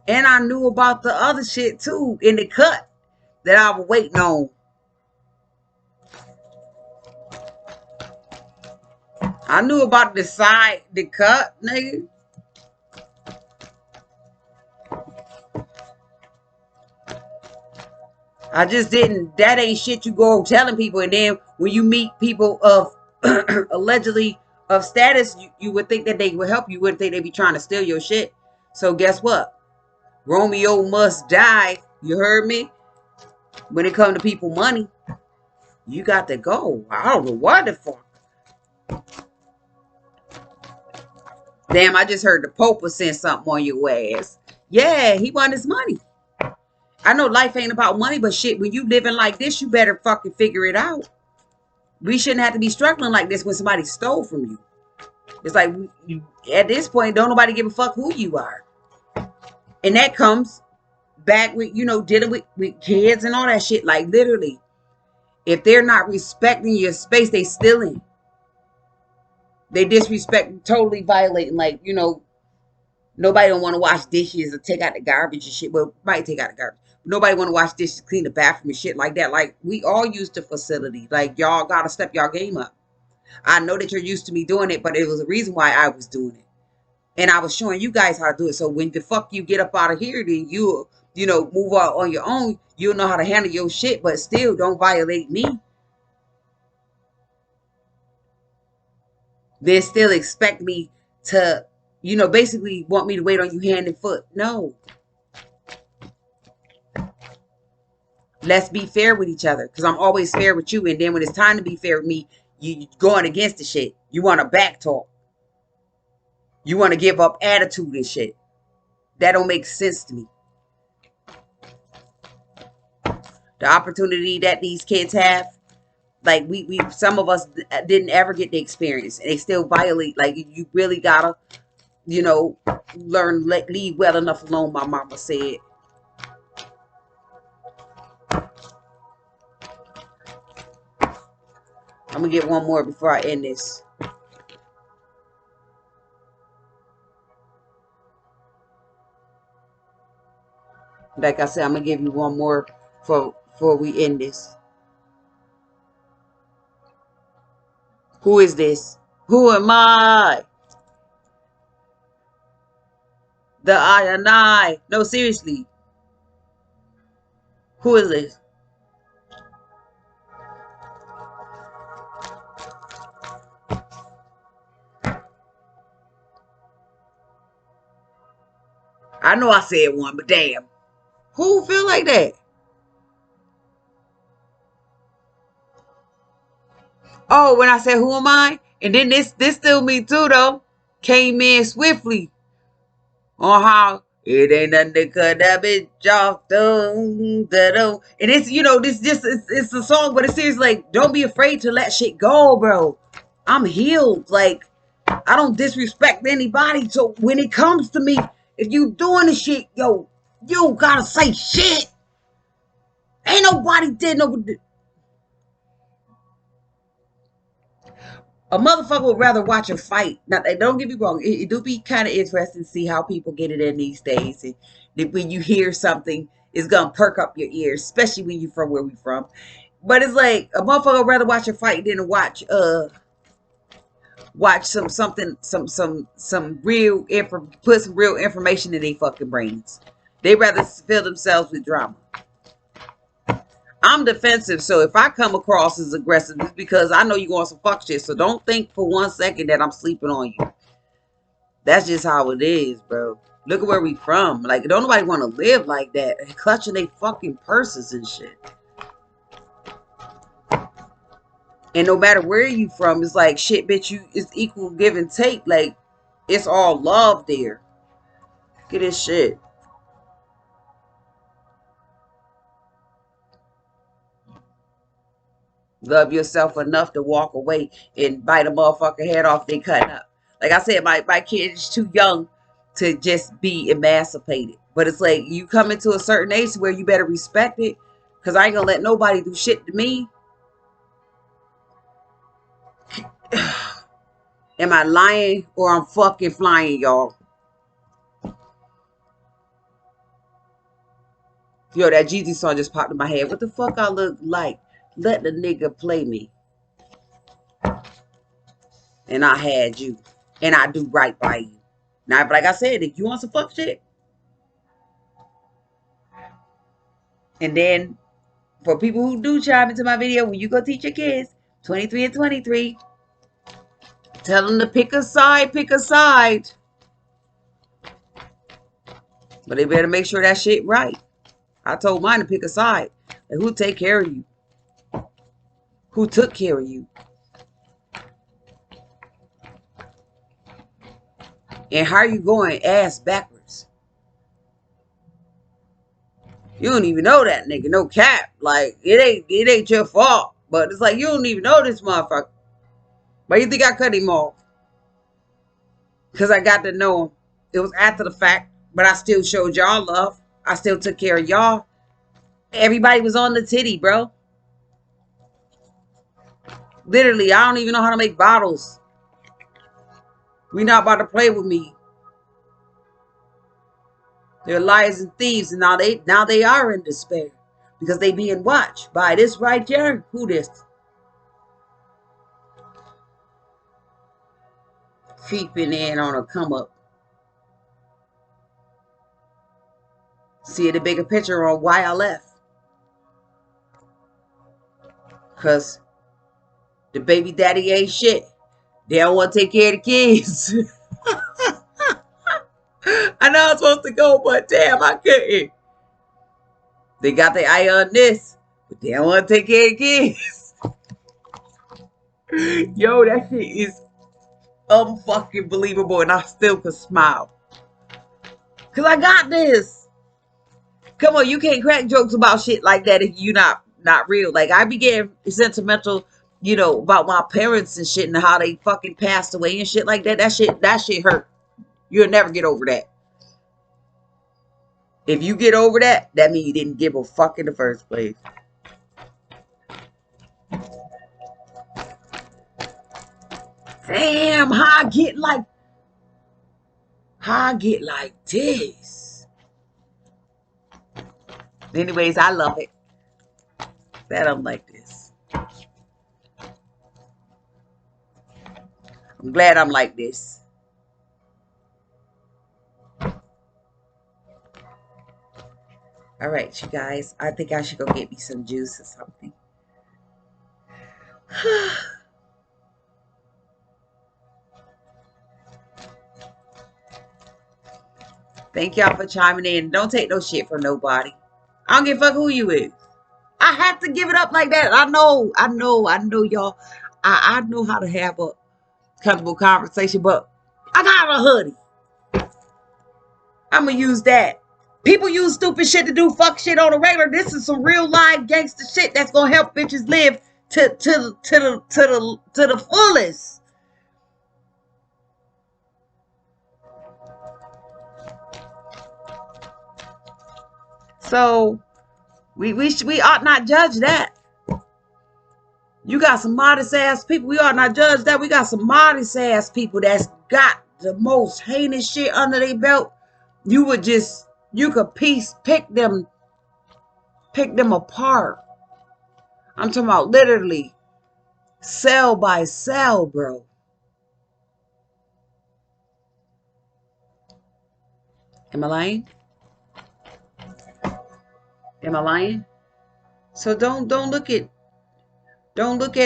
And I knew about the other shit too in the cut that I was waiting on. I knew about the cut, nigga. I just didn't, that ain't shit you go telling people. And then when you meet people of allegedly of status, you would think that they would help you. You wouldn't think they'd be trying to steal your shit. So guess what? Romeo must die. You heard me? When it comes to people money, you got to go. I don't know what the fuck. Damn, I just heard the Pope was saying something on your ass. Yeah, he want his money. I know life ain't about money, but shit, when you living like this, you better fucking figure it out. We shouldn't have to be struggling like this when somebody stole from you. It's like, at this point, don't nobody give a fuck who you are. And that comes back with, dealing with kids and all that shit. Like, literally, If they're not respecting your space, they stealing. They disrespect, totally violating. Like, you know, nobody don't want to wash dishes or take out the garbage and shit. Well, might take out the garbage. Nobody want to wash dishes, clean the bathroom and shit like that. Like, we all use the facility. Like, y'all got to step y'all game up. I know that you're used to me doing it, but it was a reason why I was doing it. And I was showing you guys how to do it. So when the fuck you get up out of here, then you know, move out on your own. You'll know how to handle your shit, but still don't violate me. They still expect me to, you know, basically want me to wait on you hand and foot. No. Let's be fair with each other, because I'm always fair with you. And then when it's time to be fair with me, you going against the shit. You want to back talk. You want to give up attitude and shit. That don't make sense to me. The opportunity that these kids have, like we some of us didn't ever get the experience, and they still violate. Like, you really gotta, you know, learn, leave well enough alone, my mama said. I'm gonna get one more before I end this. Like I said, I'm gonna give you one more before we end this. Who is this? Who am I? The I and I. No, seriously. Who is this? I know I said one, but damn. Who feel like that? Oh, when I said who am I? And then this still me too though. Came in swiftly on how it ain't nothing to cut that bitch off. And it's, you know, this just it's a song, but it's serious. Like, don't be afraid to let shit go, bro. I'm healed. Like, I don't disrespect anybody. So when it comes to me, if you doing the shit, yo, you gotta say shit. Ain't nobody did no. A motherfucker would rather watch a fight. Now, don't get me wrong. It do be kind of interesting to see how people get it in these days. And when you hear something, it's gonna perk up your ears, especially when you from where we from. But it's like a motherfucker would rather watch a fight than watch some real put some real information in their fucking brains. They rather fill themselves with drama. I'm defensive, so if I come across as aggressive, it's because I know you want some fuck shit. So don't think for 1 second that I'm sleeping on you. That's just how it is, bro. Look at where we from. Like, don't nobody want to live like that, clutching their fucking purses and shit. And no matter where you from, it's like, shit, bitch, it's equal give and take. Like, it's all love there. Look at this shit. Love yourself enough to walk away and bite a motherfucker head off they cutting up. Like I said, my kid is too young to just be emancipated. But it's like, you come into a certain age where you better respect it. Because I ain't going to let nobody do shit to me. Am I lying or I'm fucking flying, y'all? Yo, that Jeezy song just popped in my head. What the fuck I look like? Let the nigga play me. And I had you. And I do right by you. Now, like I said, if you want some fuck shit. And then, for people who do chime into my video, when you go teach your kids, 23 and 23, tell them to pick a side, pick a side. But they better make sure that shit right. I told mine to pick a side. Like, who take care of you? Who took care of you? And how are you going ass backwards? You don't even know that nigga, no cap. Like, it ain't your fault. But it's like, you don't even know this motherfucker. Why you think I cut him off? Because I got to know him. It was after the fact, but I still showed y'all love. I still took care of y'all. Everybody was on the titty, bro. Literally, I don't even know how to make bottles. We not about to play with me. They're liars and thieves, and now they are in despair because they being watched by this right here. Who this? Creeping in on a come up. See the bigger picture on why I left. Because the baby daddy ain't shit. They don't want to take care of the kids. I know I was supposed to go, but damn, I couldn't. They got their eye on this, but they don't want to take care of the kids. Yo, that shit is unfucking believable, and I still could smile. Because I got this. Come on, you can't crack jokes about shit like that if you not real. Like, I be getting sentimental, you know, about my parents and shit and how they fucking passed away and shit like that. That shit hurt. You'll never get over that. If you get over that, that means you didn't give a fuck in the first place. Damn, how I get like this. Anyways, I love it that I'm like this. I'm glad I'm like this. All right, you guys. I think I should go get me some juice or something. Thank y'all for chiming in. Don't take no shit from nobody. I don't give a fuck who you is. I have to give it up like that. I know, y'all. I know how to have a comfortable conversation, but I got a hoodie. I'm gonna use that. People use stupid shit to do fuck shit on the regular. This is some real live gangster shit that's gonna help bitches live to the fullest. So we ought not judge that. You got some modest ass people. We ought not judge that. We got some modest ass people that's got the most heinous shit under their belt. You could pick them apart. I'm talking about literally cell by cell, bro. Am I lying? Am I lying? So don't look at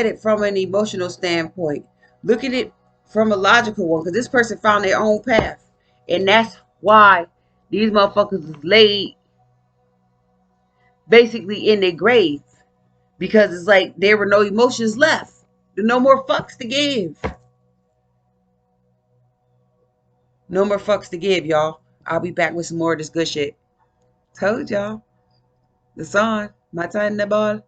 it from an emotional standpoint. Look at it from a logical one, because this person found their own path. And that's why these motherfuckers is laid basically in their grave. Because it's like there were no emotions left. There no more fucks to give. No more fucks to give, y'all. I'll be back with some more of this good shit. Told y'all. The sun. My time in the ball.